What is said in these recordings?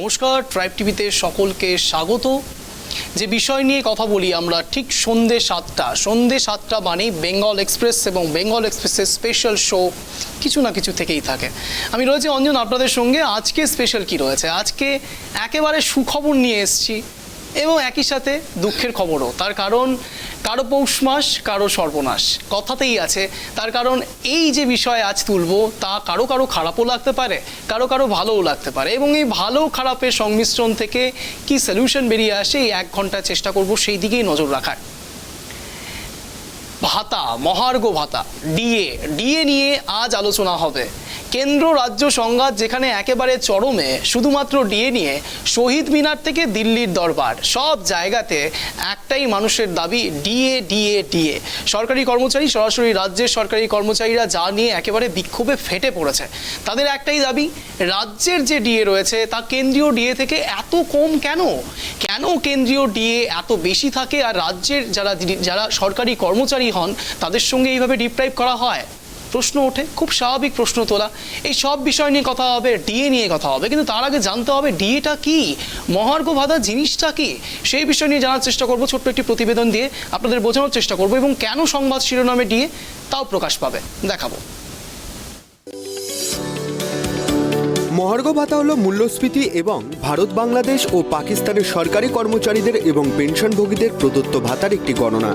নমস্কার, ট্রাইব টিভিতে সকলকে স্বাগত। যে বিষয় নিয়ে কথা বলি আমরা ঠিক সন্ধ্যে 7টা মানে বেঙ্গল এক্সপ্রেস এবং বেঙ্গল এক্সপ্রেসের স্পেশাল শো কিছু না কিছু থেকেই থাকে। আমি রয়েছি অঞ্জন আপনাদের সঙ্গে। আজকে স্পেশাল কি রয়েছে, আজকে একেবারে সুখবর নিয়ে এসেছি এবং একই সাথে দুঃখের খবরও। তার কারণ কারো পৌষ মাস কারো সর্বনাশ কথাতেই আছে। তার কারণ এই যে বিষয় আজ তুলবো তা কারো কারো খারাপও লাগতে পারে, কারো কারো ভালোও লাগতে পারে, এবং এই ভালো খারাপের সংমিশ্রণ থেকে কি সলিউশন বেরিয়ে আসে এই 1 ঘন্টা চেষ্টা করব সেই দিকেই নজর রাখার। ভাতা, মহার্ঘ ভাতা, ডিএ নিয়ে আজ আলোচনা হবে। কেন্দ্র রাজ্য সংঘাত যেখানে একেবারে চরমে, শুধুমাত্র ডিএ নিয়ে শহীদ মিনার থেকে দিল্লির দরবার সব জায়গাতে একটাই মানুষের দাবি, ডিএ। সরকারি কর্মচারী, সরাসরি রাজ্যের সরকারি কর্মচারীরা যা নিয়ে একেবারে বিক্ষোভে ফেটে পড়েছে। তাদের একটাই দাবি, রাজ্যের যে ডিএ রয়েছে তা কেন্দ্রীয় ডিএ থেকে এত কম কেন কেন্দ্রীয় ডিএ এত বেশি থাকে আর রাজ্যের যারা সরকারি কর্মচারী হন তাদের সঙ্গে এইভাবে ডিপ্রাইভ করা হয়। প্রশ্ন ওঠে, খুব স্বাভাবিক প্রশ্ন তোলা। এই সব বিষয় নিয়ে কথা হবে, ডিএ নিয়ে কথা হবে, কিন্তু তার আগে জানতে হবে ডিএটা কি, মহার্ঘ ভাতা জিনিসটা কি, সেই বিষয় নিয়ে জানার চেষ্টা করব। ছোট্ট একটি প্রতিবেদন দিয়ে আপনাদের বোঝানোর চেষ্টা করব এবং কেন সংবাদ শিরোনামে ডিএ তাও প্রকাশ পাবে দেখাবো। মহার্ঘ ভাতা হলো মূল্যস্ফীতি এবং ভারত, বাংলাদেশ ও পাকিস্তানের সরকারি কর্মচারীদের এবং পেনশনভোগীদের প্রদত্ত ভাতার একটি গণনা।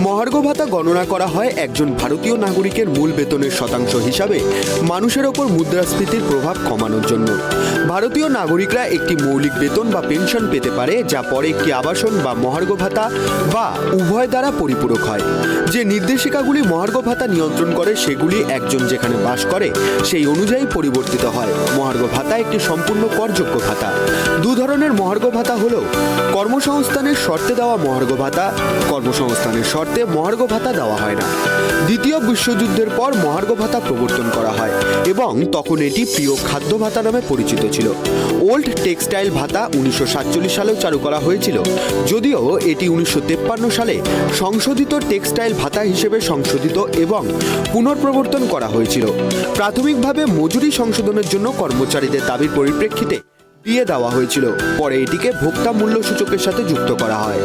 মহার্ঘ ভাতা গণনা করা হয় একজন ভারতীয় নাগরিকের মূল বেতনের শতাংশ হিসাবে মানুষের ওপর মুদ্রাস্ফীতির প্রভাব কমানোর জন্য। ভারতীয় নাগরিকরা একটি মৌলিক বেতন বা পেনশন পেতে পারে, যা পরে একটি আবাসন বা মহার্ঘ ভাতা বা উভয় দ্বারা পরিপূরক হয়। যে নির্দেশিকাগুলি মহার্ঘ ভাতা নিয়ন্ত্রণ করে সেগুলি একজন যেখানে বাস করে সেই অনুযায়ী পরিবর্তিত হয়। মহার্ঘ ভাতা একটি সম্পূর্ণ করযোগ্য ভাতা। 2 ধরনের মহার্ঘ ভাতা হল কর্মসংস্থানের শর্তে দেওয়া মহার্ঘ ভাতা, কর্মসংস্থানের শর্তে মহার্ঘ ভাতা দেওয়া হয় না। দ্বিতীয় বিশ্বযুদ্ধের পর মহার্ঘ ভাতা প্রবর্তন করা হয় এবং তখন এটি প্রিয় খাদ্য ভাতা নামে পরিচিত ছিল। ওল্ড টেক্সটাইল ভাতা 1947 সালেও চালু করা হয়েছিল, যদিও এটি 1953 সালে সংশোধিত টেক্সটাইল ভাতা হিসেবে সংশোধিত এবং পুনঃপ্রবর্তন করা হয়েছিল। প্রাথমিকভাবে মজুরি সংশোধনের জন্য কর্মচারীদের দাবির পরিপ্রেক্ষিতে ডিএ দেওয়া হয়েছিল, পরে এটিকে ভোক্তা মূল্য সূচকের সাথে যুক্ত করা হয়।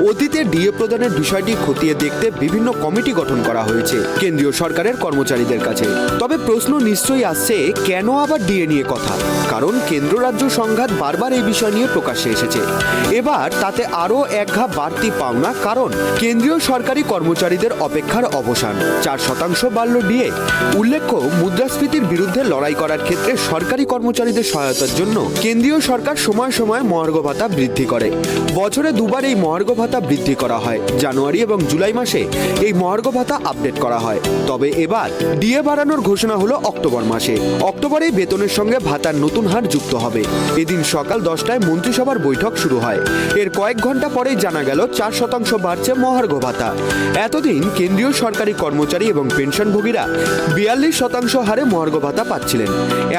অতীতে ডিএ প্রদানের বিষয়টি খতিয়ে দেখতে বিভিন্ন কমিটি গঠন করা হয়েছে কেন্দ্রীয় সরকারের কর্মচারীদের কাছে। তবে প্রশ্ন নিশ্চয়ই আসছে, কেন আবার ডিএ নিয়ে কথা? কারণ কেন্দ্র রাজ্য সংঘাত বারবার এই বিষয় নিয়ে প্রকাশ্যে এসেছে। এবার তাতে আরও এক ধাপ বাড়তি পাওনা, কারণ কেন্দ্রীয় সরকারি কর্মচারীদের অপেক্ষার অবসান। 4% বাড়ল ডিএ। উল্লেখ্য, মুদ্রাস্ফীতির বিরুদ্ধে লড়াই করার ক্ষেত্রে সরকারি কর্মচারীদের সহায়তার জন্য কেন্দ্রীয় সরকার সময় সময় মহার্ঘ ভাতা বৃদ্ধি করে। বছরে 2 বার এই মহার্ঘ ভাতা বৃদ্ধি করা হয়। জানুয়ারি এবং জুলাই মাসে এই মহার্ঘ ভাতা আপডেট করা হয়। তবে এবার ডিএ বাড়ানোর ঘোষণা হলো অক্টোবর মাসে। অক্টোবরেই বেতনের সঙ্গে ভাতার নতুন হার যুক্ত হবে। এদিন সকাল 10টায় মন্ত্রিসভার বৈঠক শুরু হয়। এর কয়েক ঘন্টা পরেই জানা গেল 4% বাড়ছে মহার্ঘ ভাতা। এতদিন কেন্দ্রীয় সরকারি কর্মচারী এবং পেনশনভোগীরা 42% হারে মহার্ঘ ভাতা পাচ্ছিলেন।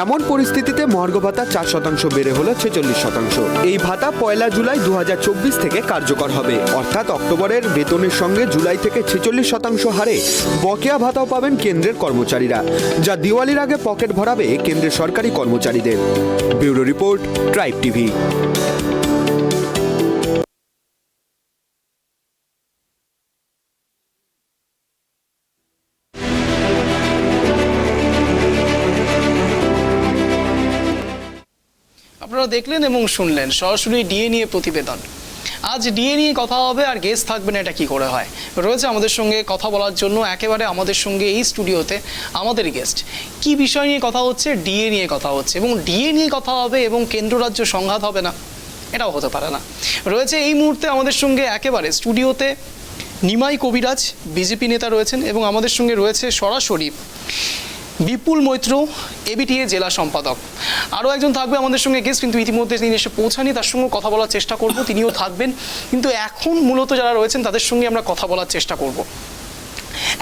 এমন পরিস্থিতিতে মহার্ঘ ভাতা 4% বেড়ে হলো 46%। এই ভাতা 1 জুলাই 2024 থেকে কার্যকর হবে, অর্থাৎ অক্টোবরের বেতনের সঙ্গে জুলাই থেকে 46% হারে বকেয়া ভাতাও পাবেন কেন্দ্রের কর্মচারীরা, যা দিওয়ালির আগে পকেট ভরাবে কেন্দ্রের সরকারি কর্মচারীদের। Bureau report, tribe TV. আপনারা দেখলেন এবং শুনলেন সরাসরি ডিএ নিয়ে প্রতিবেদন। আজ ডিএ নিয়ে কথা হবে আর গেস্ট থাকবে না, এটা কি করে হয়। রয়েছে আমাদের সঙ্গে কথা বলার জন্য একেবারে আমাদের সঙ্গে এই স্টুডিওতে আমাদের গেস্ট। কি বিষয় নিয়ে কথা হচ্ছে? ডিএ নিয়ে কথা হচ্ছে এবং ডিএ নিয়ে কথা হবে এবং কেন্দ্র রাজ্য সংঘাত হবে না, এটাও হতে পারে না। রয়েছে এই মুহূর্তে আমাদের সঙ্গে একেবারে স্টুডিওতে নিমাই কবিরাজ, বিজেপি নেতা রয়েছেন, এবং আমাদের সঙ্গে রয়েছে সরাসরি বিপুল মৈত্র, এবিটিএ জেলা সম্পাদক। আরও একজন থাকবে আমাদের সঙ্গে গেস্ট, কিন্তু ইতিমধ্যে তিনি এসে পৌঁছানি, তার সঙ্গে কথা বলার চেষ্টা করব, তিনিও থাকবেন। কিন্তু এখন মূলত যারা রয়েছেন তাদের সঙ্গে আমরা কথা বলার চেষ্টা করব।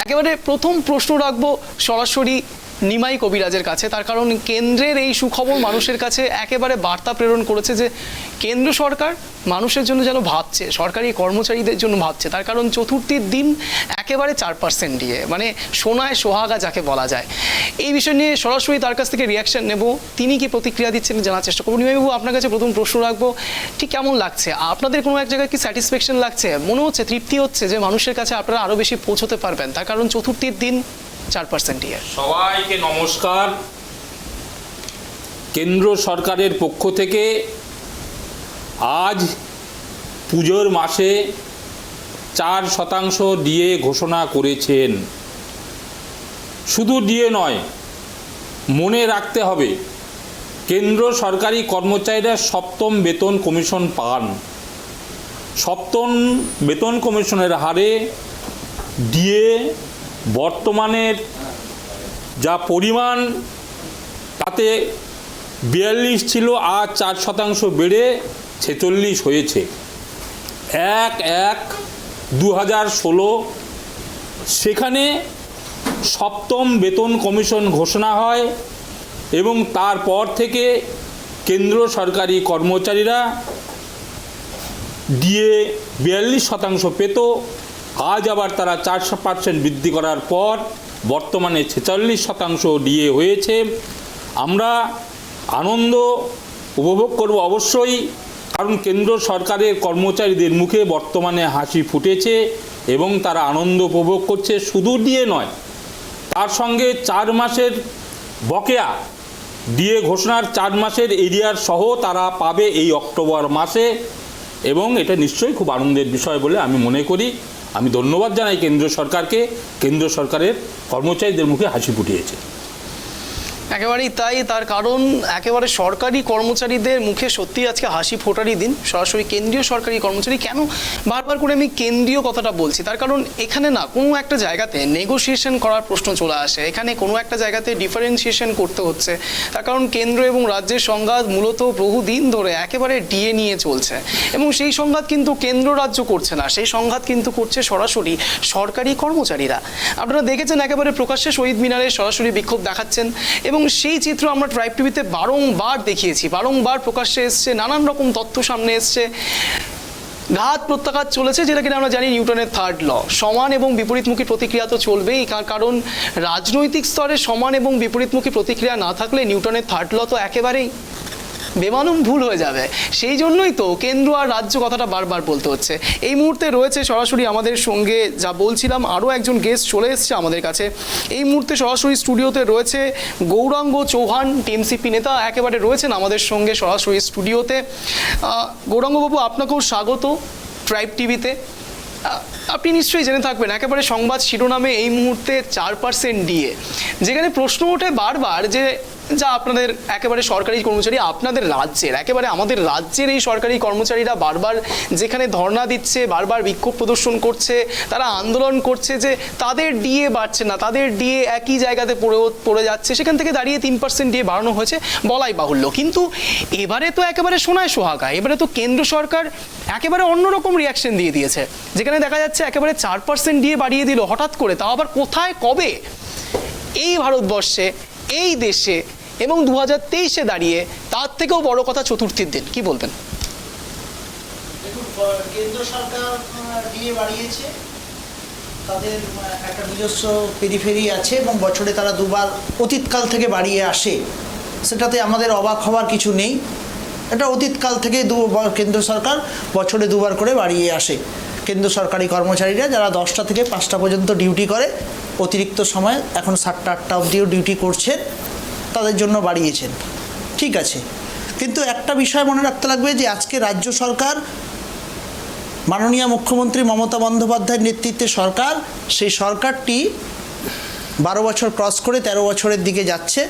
একেবারে প্রথম প্রশ্ন রাখবো সরাসরি নিমাই কবিরাজের কাছে, তার কারণ কেন্দ্রের এই সুখবর মানুষের কাছে একেবারে বার্তা প্রেরণ করেছে যে কেন্দ্র সরকার মানুষের জন্য যেন ভাবছে, সরকারি কর্মচারীদের জন্য ভাবছে। তার কারণ চতুর্থীর দিন একেবারে 4% দিয়ে, মানে সোনায় সোহাগা যাকে বলা যায়। এই বিষয় নিয়ে সরাসরি তার কাছ থেকে রিয়াকশন নেব, তিনি কি প্রতিক্রিয়া দিচ্ছেন জানার চেষ্টা করবো। নিমাইবাবু, আপনার কাছে প্রথম প্রশ্ন রাখবো, ঠিক কেমন লাগছে আপনাদের? কোনো এক জায়গায় কি স্যাটিসফ্যাকশন লাগছে, মনে হচ্ছে তৃপ্তি হচ্ছে যে মানুষের কাছে আপনারা আরও বেশি পৌঁছতে পারবেন, তার কারণ চতুর্থীর দিন 4% দিয়ে? সবাইকে নমস্কার। কেন্দ্র সরকারের পক্ষ থেকে আজ পুজোর মাসে 4% ডিএ ঘোষণা করেছেন। শুধু ডিএ নয়, মনে রাখতে হবে কেন্দ্র সরকারি কর্মচারীরা 7ম বেতন কমিশন পান। 7ম বেতন কমিশনের হারে ডিএ বর্তমানের যা পরিমাণ তাতে 42 ছিল, আজ 4% বেড়ে 46 হয়েছে। 1/1/2016 সেখানে 7ম বেতন কমিশন ঘোষণা হয় এবং তারপর থেকে কেন্দ্র সরকারি কর্মচারীরা ডিএ 42% পেত। আজ আবার তারা 4% বৃদ্ধি করার পর বর্তমানে 46% ডিএ হয়েছে। আমরা আনন্দ উপভোগ করব অবশ্যই, কারণ কেন্দ্র সরকারের কর্মচারীদের মুখে বর্তমানে হাসি ফুটেছে এবং তারা আনন্দ উপভোগ করছে। শুধু ডিএ নয়, তার সঙ্গে 4 মাসের বকেয়া ডিএ ঘোষণার 4 মাসের এরিয়ার সহ তারা পাবে এই অক্টোবর মাসে, এবং এটা নিশ্চয়ই খুব আনন্দের বিষয় বলে আমি মনে করি। আমি ধন্যবাদ জানাই কেন্দ্র সরকারকে, কেন্দ্র সরকারের কর্মচারীদের মুখে হাসি ফুটিয়েছে। একেবারেই তাই, তার কারণ একেবারে সরকারি কর্মচারীদের মুখে সত্যি আজকে হাসি ফোটারই দিন। সরাসরি কেন্দ্রীয় সরকারি কর্মচারী, কেন বারবার করে আমি কেন্দ্রীয় কথাটা বলছি, তার কারণ এখানে না কোনো একটা জায়গাতে নেগোসিয়েশন করার প্রশ্ন চলে আসে, এখানে কোনো একটা জায়গাতে ডিফারেন্সিয়েশন করতে হচ্ছে। তার কারণ কেন্দ্র এবং রাজ্যের সংঘাত মূলত বহুদিন ধরে একেবারে ডিএ নিয়ে চলছে, এবং সেই সংঘাত কিন্তু কেন্দ্র রাজ্য করছে না, সেই সংঘাত কিন্তু করছে সরাসরি সরকারি কর্মচারীরা। আপনারা দেখেছেন একেবারে প্রকাশ্যে শহীদ মিনারে সরাসরি বিক্ষোভ দেখাচ্ছেন, এবং সেই চিত্র আমরা ট্রাইব টিভিতে বারংবার দেখিয়েছি, বারংবার প্রকাশ্যে এসছে, নানান রকম তথ্য সামনে এসছে। ঘাত প্রত্যাঘাত চলেছে, যেটা কিনা আমরা জানি নিউটনের 3rd ল, সমান এবং বিপরীতমুখী প্রতিক্রিয়া তো চলবেই। কারণ রাজনৈতিক স্তরে সমান এবং বিপরীতমুখী প্রতিক্রিয়া না থাকলে নিউটনের 3rd ল তো একেবারেই বেমানুম ভুল হয়ে যাবে। সেই জন্যই তো কেন্দ্র আর রাজ্য কথাটা বারবার বলতে হচ্ছে। এই মুহূর্তে রয়েছে সরাসরি আমাদের সঙ্গে, যা বলছিলাম, আরও একজন গেস্ট চলে এসছে আমাদের কাছে। এই মুহূর্তে সরাসরি স্টুডিওতে রয়েছে গৌরাঙ্গ চৌহান, টিএমসিপি নেতা, একেবারে রয়েছেন আমাদের সঙ্গে সরাসরি স্টুডিওতে। গৌরাঙ্গবাবু, আপনাকেও স্বাগত ট্রাইব টিভিতে। আপনি নিশ্চয়ই জেনে থাকবেন একেবারে সংবাদ শিরোনামে এই মুহূর্তে 4% ডিএ, যেখানে প্রশ্ন ওঠে বারবার যে যা আপনাদের একেবারে সরকারি কর্মচারী, আপনাদের রাজ্যের, একেবারে আমাদের রাজ্যের এই সরকারি কর্মচারীরা বারবার যেখানে ধর্ণা দিচ্ছে, বারবার বিক্ষোভ প্রদর্শন করছে, তারা আন্দোলন করছে যে তাদের ডিএ বাড়ছে না, তাদের ডিএ একই জায়গাতে পড়ে যাচ্ছে, সেখান থেকে দাঁড়িয়ে 3% ডিএ বাড়ানো হয়েছে বলাই বাহুল্য। কিন্তু এবারে তো একেবারে সোনায় সোহাগা, এবারে তো কেন্দ্র সরকার একেবারে অন্যরকম রিয়াকশন দিয়ে দিয়েছে, যেখানে দেখা যাচ্ছে একেবারে 4% ডিএ বাড়িয়ে দিল হঠাৎ করে, তাও আবার কোথায়, কবে? এই ভারতবর্ষে, এই দেশে, এবং 2023-এ দাঁড়িয়ে তার থেকেও বড় কথা চতুর্থীর দিন। কি বলবেন? কেন্দ্র সরকার ডিএ বাড়িয়েছে, তাদের একটা নিজস্ব পেরিফেরি আছে এবং বছরে তারা 2বার অতীতকাল থেকে বাড়িয়ে আসে, সেটাতে আমাদের অবাক হওয়ার কিছু নেই। এটা অতীতকাল থেকে কেন্দ্র সরকার বছরে 2বার করে বাড়িয়ে আসে। কেন্দ্র সরকারি কর্মচারীরা যারা 10টা থেকে 5টা পর্যন্ত ডিউটি করে, অতিরিক্ত সময় এখন 7টা 8টা অবধিও ডিউটি করছেন, তাদের জন্য বাড়িয়েছেন, ঠিক আছে। কিন্তু একটা বিষয় মনে রাখতে লাগবে যে আজকে রাজ্য সরকার, মাননীয় মুখ্যমন্ত্রী মমতা বন্দ্যোপাধ্যায়ের নেতৃত্বে সরকার, সেই সরকারটি 12 বছর ক্রস করে 13 বছরের দিকে যাচ্ছে।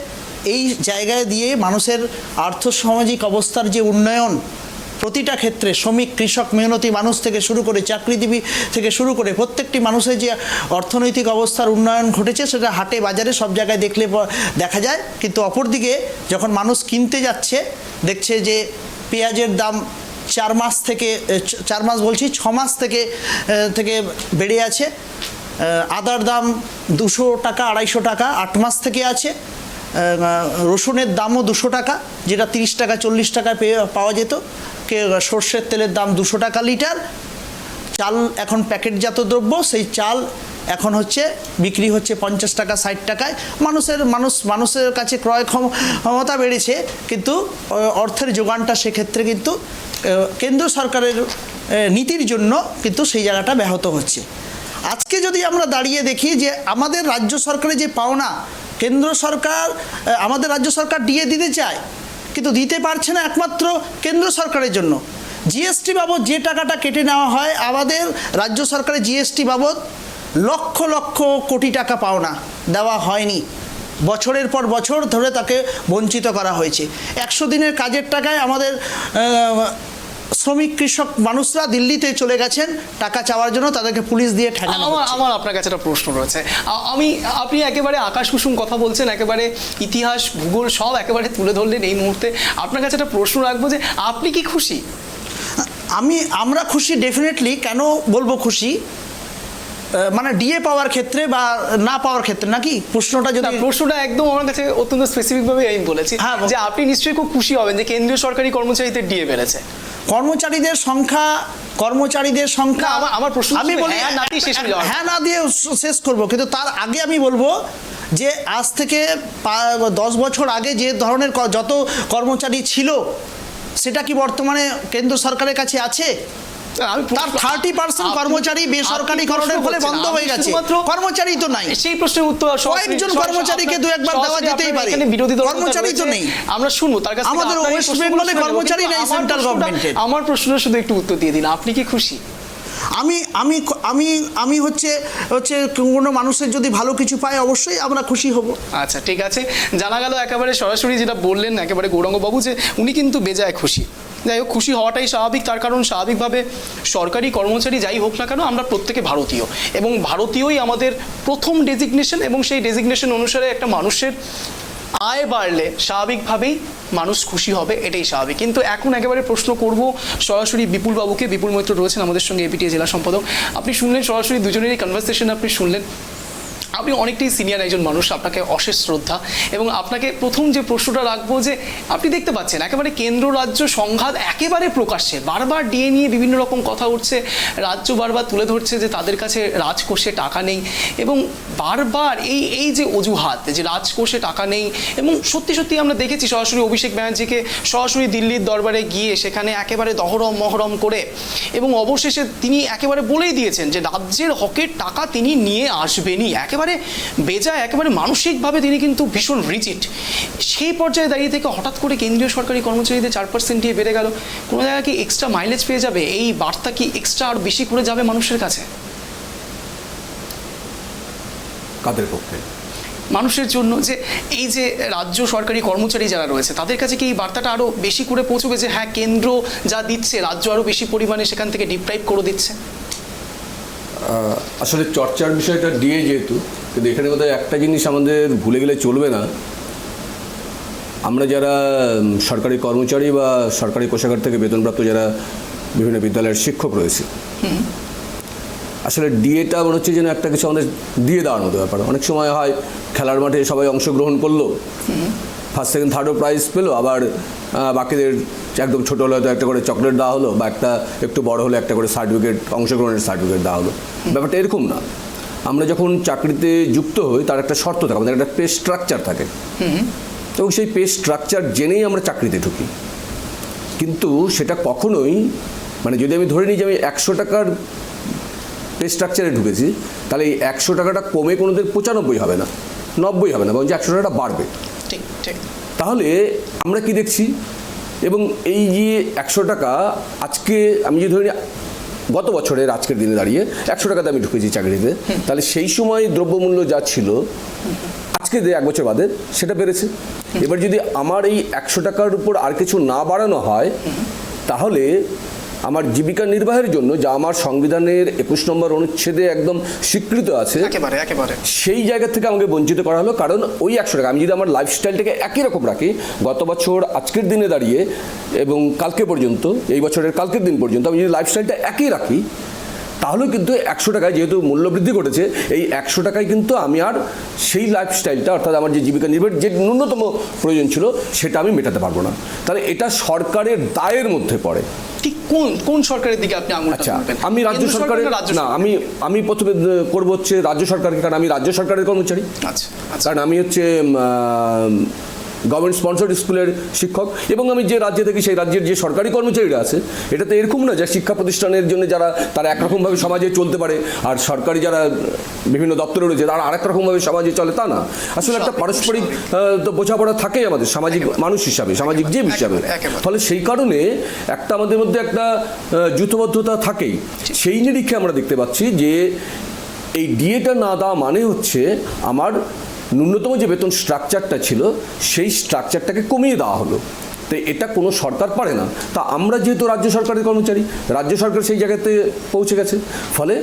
এই জায়গায় দিয়ে মানুষের আর্থসামাজিক অবস্থার যে উন্নয়ন, প্রতিটা ক্ষেত্রে শ্রমিক, কৃষক, মেহনতি মানুষ থেকে শুরু করে চাকরিজীবী থেকে শুরু করে প্রত্যেকটি মানুষের যে অর্থনৈতিক অবস্থার উন্নয়ন ঘটেছে, সেটা হাটে বাজারে সব জায়গায় দেখলে দেখা যায়। কিন্তু অপরদিকে যখন মানুষ কিনতে যাচ্ছে, দেখছে যে পেঁয়াজের দাম 4 মাস থেকে 6 মাস থেকে বেড়ে আছে। আদার দাম 200 টাকা 250 টাকা 8 মাস থেকে আছে। রসুনের দামও 200 টাকা, যেটা 30 টাকা 40 টাকায় পাওয়া যেত। সর্ষের তেলের দাম 200 টাকা লিটার। চাল এখন প্যাকেটজাত দ্রব্য, সেই চাল এখন বিক্রি হচ্ছে 50 টাকা 60 টাকায়। মানুষের কাছে ক্রয় ক্ষমতা বেড়েছে, কিন্তু অর্থের যোগানটা সেক্ষেত্রে কিন্তু কেন্দ্র সরকারের নীতির জন্য কিন্তু সেই জায়গাটা ব্যাহত হচ্ছে। আজকে যদি আমরা দাঁড়িয়ে দেখি যে আমাদের রাজ্য সরকারের যে পাওনা, কেন্দ্র সরকার আমাদের রাজ্য সরকার ডিএ দিতে চায় কিন্তু দিতে পারছে না, একমাত্র কেন্দ্র সরকারের জন্য। জিএসটি বাবদ যে টাকাটা কেটে নেওয়া হয়, আমাদের রাজ্য সরকারের জিএসটি বাবদ লক্ষ লক্ষ কোটি টাকা পাওনা দেওয়া হয়নি। বছরের পর বছর ধরে তাকে বঞ্চিত করা হয়েছে। 100 দিনের কাজের টাকায় আমাদের শ্রমিক কৃষক মানুষরা দিল্লিতে চলে গেছেন টাকা চাওয়ার জন্য, তাদেরকে পুলিশ দিয়ে ঠেকানো হচ্ছে। আমার আপনার কাছে একটা প্রশ্ন রয়েছে। আপনি একেবারে আকাশ কুসুম কথা বলছেন, একেবারে ইতিহাস ভূগোল সব একেবারে তুলে ধরলেন এই মুহূর্তে। আপনার কাছে একটা প্রশ্ন রাখবো যে আপনি কি খুশি? আমরা খুশি ডেফিনেটলি। কেন বলবো খুশি? মানে ডিএ পাওয়ার ক্ষেত্রে বা না পাওয়ার ক্ষেত্রে নাকি প্রশ্নটা একদম আমার কাছে অত্যন্ত স্পেসিফিকভাবে আমি বলেছি যে আপনি নিশ্চয়ই খুব খুশি হবেন যে কেন্দ্রীয় সরকারি কর্মচারীদের ডিএ বেড়েছে। কর্মচারীদের সংখ্যা আমার প্রশ্ন আমি বলি হ্যাঁ না দিয়ে শেষ করব, কিন্তু তার আগে আমি বলবো যে আজ থেকে 10 বছর আগে যে ধরনের যত কর্মচারী ছিল সেটা কি বর্তমানে কেন্দ্র সরকারের কাছে আছে? তার 30% কর্মচারী বেসরকারিকরণের ফলে বন্ধ হয়ে গেছে। কর্মচারী তো নাই। সেই প্রশ্নের উত্তর কয়েকজন কর্মচারীকে দু একবার দেওয়া যেতেই পারে, কর্মচারী তো নেই। আমরা শুনবো তার কাছে। আমাদের ওয়েস্ট বেঙ্গলে কর্মচারী নেই সেন্ট্রাল গভর্নমেন্টের। আমার প্রশ্নের শুধু একটু উত্তর দিয়ে দিন, আপনি কি খুশি? আমি হচ্ছে কোনো মানুষের যদি ভালো কিছু পায় অবশ্যই আমরা খুশি হব। আচ্ছা ঠিক আছে, জানা গেল একেবারে সরাসরি যেটা বললেন একেবারে গৌরাঙ্গবাবু যে উনি কিন্তু বেজায় খুশি। যাই হোক, খুশি হওয়াটাই স্বাভাবিক, তার কারণ স্বাভাবিকভাবে সরকারি কর্মচারী যাই হোক না কেন আমরা প্রত্যেকে ভারতীয়, এবং ভারতীয়ই আমাদের প্রথম ডেজিগনেশন, এবং সেই ডেজিগনেশন অনুসারে একটা মানুষের আয় বাড়লে স্বাভাবিকভাবেই মানুষ খুশি হবে, এটাই স্বাভাবিক। কিন্তু এখন একেবারে প্রশ্ন করব সরাসরি বিপুল বাবুকে। বিপুল মৈত্র রয়েছেন আমাদের সঙ্গে, এপিটিএ জেলা সম্পাদক। আপনি শুনলেন সরাসরি দুজনেরই কনভারসেশন, আপনি শুনলেন। আপনি অনেকটাই সিনিয়র একজন মানুষ, আপনাকে অশেষ শ্রদ্ধা। এবং আপনাকে প্রথম যে প্রশ্নটা রাখবো যে আপনি দেখতে পাচ্ছেন একেবারে কেন্দ্র রাজ্য সংঘাত একেবারে প্রকাশ্যে, বারবার ডিএ নিয়ে বিভিন্ন রকম কথা উঠছে, রাজ্য বারবার তুলে ধরছে যে তাদের কাছে রাজকোষে টাকা নেই, এবং বারবার এই যে অজুহাত যে রাজকোষে টাকা নেই। এবং সত্যি আমরা দেখেছি সরাসরি অভিষেক ব্যানার্জিকে সরাসরি দিল্লির দরবারে গিয়ে সেখানে একেবারে দহরম মহরম করে, এবং অবশেষে তিনি একেবারে বলেই দিয়েছেন যে রাজ্যের হকের টাকা তিনি নিয়ে আসবেনই। একেবারে বেজায়, একেবারে মানসিকভাবে তিনি কিন্তু ভীষণ রিজিড। সেই পর্যায়ে দাঁড়িয়ে থেকে হঠাৎ করে কেন্দ্রীয় সরকারি কর্মচারীদের 4% দিয়ে বেড়ে গেল। কোনো জায়গায় কি এক্সট্রা মাইলেজ পেয়ে যাবে? এই বার্তা কি এক্সট্রা আর বেশি করে যাবে মানুষের কাছে? কাদের পক্ষে? মানুষের জন্য, যে এই যে রাজ্য সরকারি কর্মচারী যারা রয়েছে তাদের কাছে কি এই বার্তাটা আরও বেশি করে পৌঁছবে যে হ্যাঁ কেন্দ্র যা দিচ্ছে রাজ্য আরও বেশি পরিমাণে সেখান থেকে ডিপ্রাইভ করে দিচ্ছে? আসলে চর্চার বিষয়টা ডিএ যেহেতু, কিন্তু এখানে বোধহয় একটা জিনিস আমাদের ভুলে গেলে চলবে না। আমরা যারা সরকারি কর্মচারী বা সরকারি কোষাগার থেকে বেতনপ্রাপ্ত যারা বিভিন্ন বিদ্যালয়ের শিক্ষক রয়েছে, আসলে ডিএটা মনে হচ্ছে যেন একটা কিছু আমাদের দিয়ে দেওয়ার মতো ব্যাপার। অনেক সময় হয় খেলার মাঠে সবাই অংশগ্রহণ করলো, ফার্স্ট সেকেন্ড থার্ডও প্রাইজ পেলো, আবার বাকিদের একদম ছোটো হলে হয়তো একটা করে চকলেট দেওয়া হলো, বা একটু বড় হলে একটা করে সার্টিফিকেট, অংশগ্রহণের সার্টিফিকেট দেওয়া হলো। ব্যাপারটা এরকম না। আমরা যখন চাকরিতে যুক্ত হই তার একটা শর্ত থাকে, আমাদের একটা পে স্ট্রাকচার থাকে, এবং সেই পে স্ট্রাকচার জেনেই আমরা চাকরিতে ঢুকি। কিন্তু সেটা কখনোই, মানে যদি আমি ধরে নিই যে আমি 100 টাকার পে স্ট্রাকচারে ঢুকেছি, তাহলে এই 100 টাকাটা কমে কোনোদিন 95 হবে না, 90 হবে না, বরং 100 টাকাটা বাড়বে। তাহলে আমরা কি দেখছি? এবং এই যে 100 টাকা আজকে আমি যদি ধরি গত বছরের আজকের দিনে দাঁড়িয়ে 100 টাকাতে আমি ঢুকেছি চাকরিতে, তাহলে সেই সময় দ্রব্যমূল্য যা ছিল আজকে 1 বছর বাদে সেটা বেড়েছে। এবার যদি আমার এই 100 টাকার উপর আর কিছু না বাড়ানো হয়, তাহলে আমার জীবিকা নির্বাহের জন্য যা আমার সংবিধানের 21 নম্বর অনুচ্ছেদে একদম স্বীকৃত আছে, একেবারে সেই জায়গা থেকে আমাকে বঞ্চিত করা হলো। কারণ ওই 100 টাকা আমি যদি আমার লাইফস্টাইলটাকে একই রকম রাখি, গত বছর আজকের দিনে দাঁড়িয়ে এবং কালকে পর্যন্ত, এই বছরের কালকের দিন পর্যন্ত আমি যদি লাইফস্টাইলটা একই রাখি, তাহলেও কিন্তু 100 টাকায় যেহেতু মূল্যবৃদ্ধি ঘটেছে, এই 100 টাকায় কিন্তু আমি আর সেই লাইফস্টাইলটা, অর্থাৎ আমার যে জীবিকা নির্বাহের যে ন্যূনতম প্রয়োজন ছিল সেটা আমি মেটাতে পারবো না। তাহলে এটা সরকারের দায়ের মধ্যে পড়ে। ঠিক কোন কোন সরকারের দিকে আপনি আঙুলটা আচ্ছা, তুলবেন? আমি রাজ্য সরকারের না, আমি প্রথমে করবো হচ্ছে রাজ্য সরকারকে, কারণ আমি রাজ্য সরকারের কর্মচারী। আচ্ছা, কারণ আমি হচ্ছে গভর্নমেন্ট স্পন্সর্ড স্কুলের শিক্ষক, এবং আমি যে রাজ্যে থাকি সেই রাজ্যের যে সরকারি কর্মচারীরা আছে, এটা তো এরকম না যে শিক্ষা প্রতিষ্ঠানের জন্য যারা তারা একরকমভাবে সমাজে চলতে পারে, আর সরকারি যারা বিভিন্ন দপ্তরে রয়েছে তারা আরেক রকমভাবে সমাজে চলে, তা না। আসলে একটা পারস্পরিক তো বোঝাপড়া থাকেই আমাদের সামাজিক মানুষ হিসাবে, সামাজিক জীব হিসাবে। ফলে সেই কারণে একটা আমাদের মধ্যে একটা যুথবদ্ধতা থাকেই। সেই নিরীক্ষে আমরা দেখতে পাচ্ছি যে এই ডিএটা না দেওয়া মানে হচ্ছে আমার ন্যূনতম যে বেতন স্ট্রাকচারটা ছিল সেই স্ট্রাকচারটাকে কমিয়ে দেওয়া হলো। তো এটা কোনো সরকার পারে না। তা আমরা যেহেতু রাজ্য সরকারের কর্মচারী, রাজ্য সরকার সেই জায়গাতে পৌঁছে গেছে, ফলে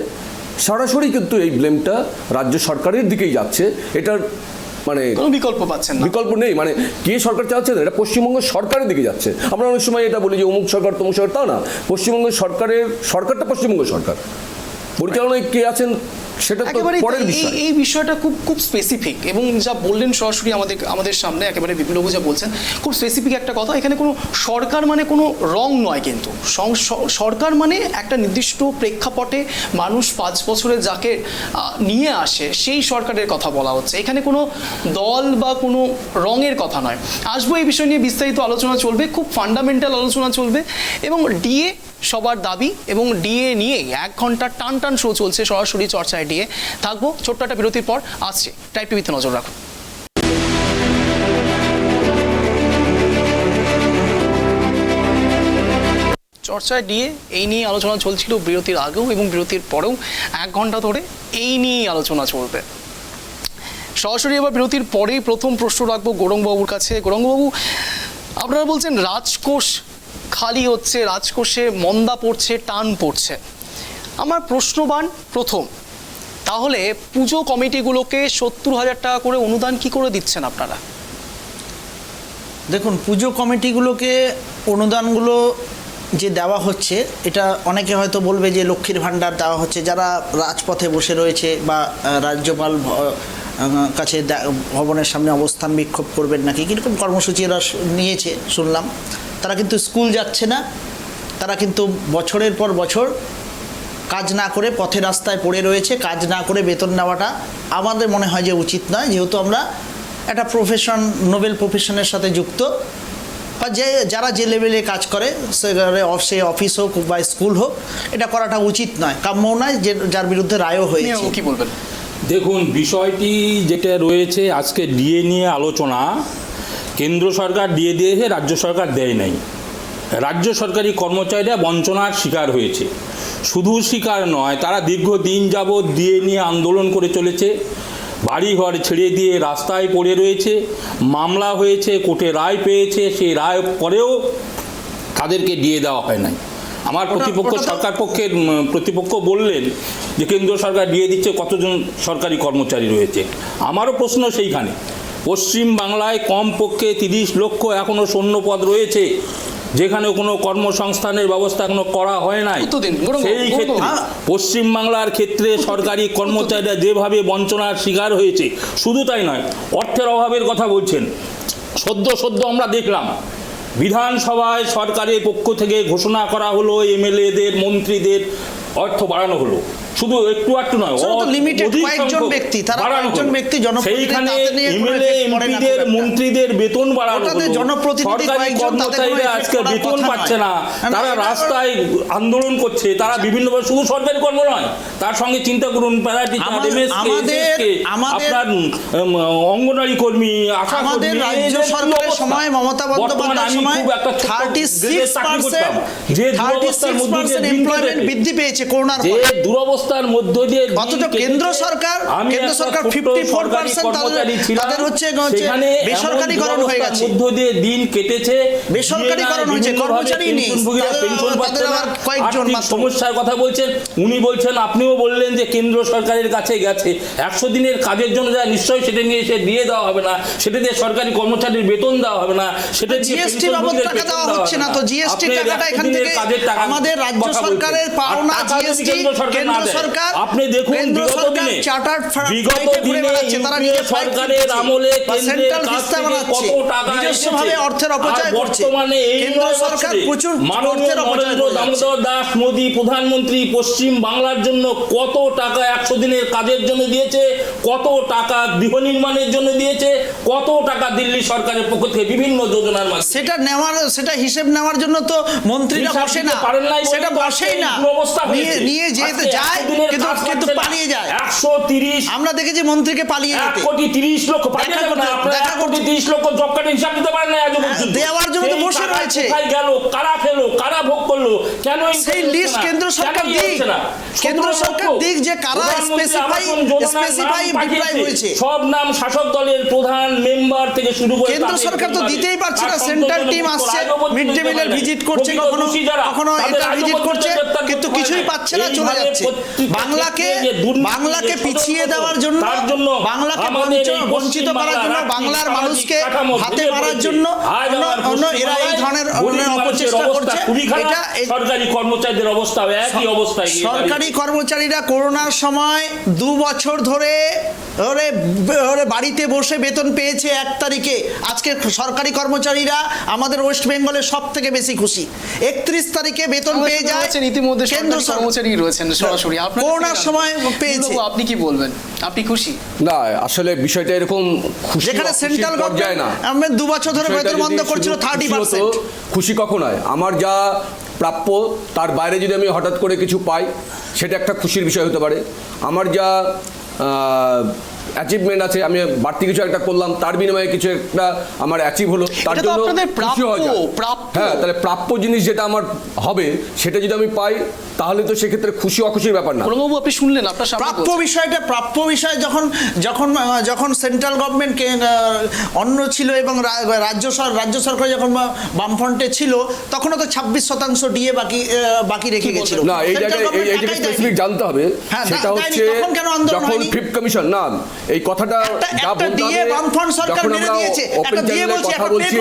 সরাসরি কিন্তু এই ব্লেমটা রাজ্য সরকারের দিকেই যাচ্ছে। এটার মানে কোনো বিকল্প পাচ্ছেন না, বিকল্প নেই। মানে কে সরকার চালাচ্ছে না, এটা পশ্চিমবঙ্গ সরকারের দিকে যাচ্ছে। আমরা অনেক সময় এটা বলি যে অমুক সরকার তমুক সরকার, তা না। পশ্চিমবঙ্গ সরকারটা পশ্চিমবঙ্গ সরকার, পরিচালনায় কে আছেন সেটা তো পরের বিষয়। এই বিষয়টা খুব খুব স্পেসিফিক, এবং যা বললেন সরাসরি আমাদের সামনে একেবারে বিপ্লব যা বলছেন খুব স্পেসিফিক একটা কথা। এখানে কোনো সরকার মানে কোনো রং নয়, কিন্তু সরকার মানে একটা নির্দিষ্ট প্রেক্ষাপটে মানুষ 5 বছরে যাকে নিয়ে আসে সেই সরকারের কথা বলা হচ্ছে। এখানে কোনো দল বা কোনো রঙের কথা নয়। আসবো এই বিষয় নিয়ে বিস্তারিত আলোচনা চলবে, খুব ফান্ডামেন্টাল আলোচনা চলবে, এবং ডিএ সবার দাবি এবং ডিএ নিয়ে 1 ঘন্টা টান শো চলছে সরাসরি চর্চায় ডিএ। থাকবো ছোট্ট একটা বিরতির পর, আসছে টাইপ টিভিতে নজর রাখুন। চর্চায় ডিএ এই নিয়ে আলোচনা চলছিল বিরতির আগেও এবং বিরতির পরেও। 1 ঘন্টা ধরে এই নিয়েই আলোচনা চলবে। সরাসরি এবার বিরতির পরেই প্রথম প্রশ্ন রাখবো গৌরঙ্গবাবুর কাছে। গৌরঙ্গবাবু, আপনারা বলছেন রাজকোষ খালি হচ্ছে, রাজকোষে মন্দা পড়ছে, টান পড়ছে। আমার প্রশ্নবান প্রথম, তাহলে পুজো কমিটিগুলোকে 70,000 টাকা করে অনুদান কি করে দিচ্ছেন আপনারা? দেখুন, পুজো কমিটিগুলোকে অনুদানগুলো যে দেওয়া হচ্ছে, এটা অনেকে হয়তো বলবে যে লক্ষ্মীর ভাণ্ডার দেওয়া হচ্ছে। যারা রাজপথে বসে রয়েছে বা রাজ্যপাল কাছে ভবনের সামনে অবস্থান বিক্ষোভ করবেন নাকি কীরকম কর্মসূচি এরা নিয়েছে শুনলাম, তারা কিন্তু স্কুল যাচ্ছে না, তারা কিন্তু বছরের পর বছর কাজ না করে পথে রাস্তায় পড়ে রয়েছে। কাজ না করে বেতন নেওয়াটা আমাদের মনে হয় যে উচিত নয়, যেহেতু আমরা একটা প্রফেশন, নোবেল প্রফেশনের সাথে যুক্ত, বা যারা যে লেভেলে কাজ করে সে অফিস হোক বা স্কুল হোক, এটা করাটা উচিত নয়, কাম্য নয়, যে যার বিরুদ্ধে রায়ও হয়েছে। কি বলবেন? দেখুন, বিষয়টি যেটা রয়েছে আজকে ডিএ নিয়ে আলোচনা, কেন্দ্র সরকার ডিএ দিয়েছে, রাজ্য সরকার দেয় নাই। রাজ্য সরকারি কর্মচারীরা বঞ্চনার শিকার হয়েছে। শুধু শিকার নয়, তারা দীর্ঘদিন যাবৎ ডিএ নিয়ে আন্দোলন করে চলেছে, বাড়িঘর ছেড়ে দিয়ে রাস্তায় পড়ে রয়েছে, মামলা হয়েছে, কোর্টে রায় পেয়েছে, সেই রায় পরেও তাদেরকে ডিএ দেওয়া হয় নাই। আমার প্রতিপক্ষ সরকার পক্ষের প্রতিপক্ষ বললেন যে কেন্দ্র সরকার ডিএ দিচ্ছে, কতজন সরকারি কর্মচারী রয়েছে? আমারও প্রশ্ন সেইখানে। পশ্চিম বাংলায় কমপক্ষে 30 লক্ষ এখনও শূন্যপদ রয়েছে, যেখানে কোনো কর্মসংস্থানের ব্যবস্থা এখনো করা হয় নাই। সেই ক্ষেত্রে পশ্চিমবাংলার ক্ষেত্রে সরকারি কর্মচারীরা যেভাবে বঞ্চনার শিকার হয়েছে, শুধু তাই নয়, অর্থের অভাবের কথা বলছেন। সদ্য আমরা দেখলাম বিধানসভায় সরকারের পক্ষ থেকে ঘোষণা করা হলো, এমএলএদের, মন্ত্রীদের অর্থ বাড়ানো হলো। শুধু একটু নয়, সেইখানে এমএলএ, এমপিদের, মন্ত্রীদের বেতন বাড়ানো হলো। সরকারি কর্মচারীরা আজকে বেতন পাচ্ছে না, তারা রাস্তায় আন্দোলন করছে। তারা বিভিন্নভাবে, শুধু সরকারি কর্ম নয়, তার সঙ্গে চিন্তা করুন প্যারাটি, আপনার অঙ্গনওয়াড়ি কর্মী, আশা কর্মী। রাজ্য সরকারের সময় মমতা বন্দ্যোপাধ্যায়ের সময় 36% বৃদ্ধি পেয়েছে করোনার পরে। দুরবস্থা অবস্থার মধ্য দিয়ে অথচ কেন্দ্র সরকার 54% তাদের হচ্ছে বেসরকারিকরণ হয়ে গেছে, মধ্য দিয়ে দিন কেটেছে, বেসরকারিকরণ হয়েছে, কর্মচারী নেই, পেনশন পাচ্ছে না, কয়েকজন সমস্যার কথা বলছেন উনি, বলছেন আপনিও বললেন যে কেন্দ্র সরকারের কাছে গেছে 100 দিনের কাজের জন্য যা নিশ্চয়ই সেটা নিয়ে এসে দিয়ে দেওয়া হবে না, সেটা দিয়ে সরকারি কর্মচারীর বেতন দেওয়া হবে না, সেটা জিএসটি বাবদ টাকা দেওয়া হচ্ছে না। তো জিএসটি টাকাটা এখান থেকে আমাদের রাজ্য সরকারের পাওনা, জিএসটি কেন্দ্র সরকার, আপনি দেখুন বিগত দিনে তারা নিজের সরকারের আমলে কেন্দ্রের কাছ থেকে কত টাকা নিজস্বভাবে অর্থের অপচয় করছে। বর্তমানে এই কেন্দ্র সরকার প্রচুর মাননীয় নরেন্দ্র দামোদর দাস মোদী প্রধানমন্ত্রী পশ্চিম বাংলার জন্য কত টাকা 100 দিনের কাজের জন্য দিয়েছে, কত টাকা গৃহ নির্মাণের জন্য দিয়েছে, কত টাকা দিল্লি সরকারের পক্ষ থেকে বিভিন্ন যোজনার মাধ্যমে সেটা হিসেব নেওয়ার জন্য তো মন্ত্রীরা বসে না, সেটা বসেই না, নিয়ে যেতে যায় কিন্তু পালিয়ে যায়। 130 আমরা দেখেছি মন্ত্রীকে পালিয়ে যেতে, 1,30 লক্ষ পালিয়ে যাবে না, আপনারা 1,30 লক্ষ জব কার্ডের হিসাব দিতে পারেন না আজ পর্যন্ত, দেওয়ার জন্য তো বসে রয়েছে। কোথায় গেল, কারা খেলো, কারা ভোগ করলো, কেন সেই লিস্ট কেন্দ্র সরকার দিক যে কারা স্পেসিফাই ডিপ্রাইভ হয়েছে, সব নাম শাসক দলের প্রধান মেম্বার থেকে শুরু করে কেন্দ্র সরকার তো দিতেই পারছে না। সেন্ট্রাল টিম আসছে, মিড ডে মিলের ভিজিট করছে, কখনো এটা ভিজিট করছে, কিন্তু কিছুই পাচ্ছে না, চলে যাচ্ছে। বাংলাকে পিছিয়ে দেওয়ার জন্য, বাংলাকে বঞ্চিত করার জন্য, বাংলার মানুষকে হাতে মারার জন্য এরা এই ধরনের অপচেষ্টা করছে। সরকারি কর্মচারীদের অবস্থা একই অবস্থায়, সরকারি কর্মচারীরা করোনার সময় 2 বছর ধরে বাড়িতে বসে বেতন পেয়েছে 1 তারিখে। আজকে সরকারি কর্মচারীরা আমাদের ওয়েস্ট বেঙ্গলের সব থেকে বেশি খুশি, 31 তারিখে বেতন পেয়ে যায়। ইতিমধ্যে কেন্দ্র কর্মচারী রয়েছেন সরাসরি, করোনার সময় পেয়েছে। আপনি কি বলবেন, আপনি খুশি? না, আসলে বিষয়টা এরকম খুশি, যেখানে সেন্ট্রাল গভর্নমেন্ট আমরা 2 বছর ধরে বেতন বন্ধ করছিল 30%। খুশি কখন হয়? আমার যা প্রাপ্য তার বাইরে যদি আমি হঠাৎ করে কিছু পাই, সেটা একটা খুশির বিষয় হতে পারে। আমার যা অ্যাচিভমেন্ট আছে, আমি বাড়তি কিছু একটা করলাম, তার বিনিময়ে কিছু একটা আমার অ্যাচিভ হলো, তার জন্য খুশি হওয়া যায়। হ্যাঁ, তাহলে প্রাপ্য জিনিস যেটা আমার হবে সেটা যদি আমি পাই, তাহলে তো সেক্ষেত্রে খুশি অখুশির ব্যাপার না। প্রণববাবু, আপনি শুনলেন, আপনার প্রাপ্য বিষয় যখন সেন্ট্রাল গভর্নমেন্ট অন্য ছিল এবং রাজ্য সরকার যখন বামফ্রন্টে ছিল, তখনও তো 26% ডিএ বাকি রেখে গেছিল। না, এই জায়গায় স্পেসিফিক জানতে হবে, সেটা হচ্ছে যখন ফিফথ কমিশন, না এই কথাটা যা বলতে হবে, যখন আমরা ওপেন চ্যানেলে কথা বলছি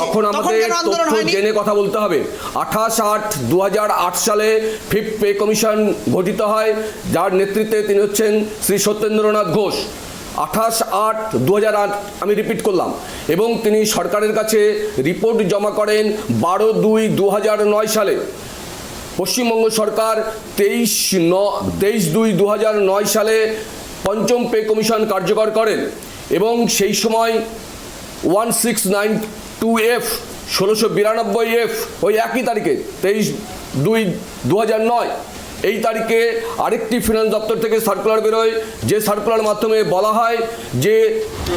তখন আমাদের তথ্য জেনে কথা বলতে হবে। 28/8/2008 সালে ফিফথ পে কমিশন গঠিত হয়, যার নেতৃত্বে তিনি হচ্ছেন শ্রী সত্যেন্দ্রনাথ ঘোষ। 28/8/2008 আমি রিপিট করলাম, এবং তিনি সরকারের কাছে রিপোর্ট জমা করেন 12/2/2009 সালে। পশ্চিমবঙ্গ সরকার 23/2/2009 সালে পঞ্চম পে কমিশন কার্যকর করেন, এবং সেই সময় 1692F 1692F ওই একই তারিখে 23/2/2009 এই তারিখে আরেকটি ফিনান্স দপ্তর থেকে সার্কুলার বেরোয়, যে সার্কুলার মাধ্যমে বলা হয় যে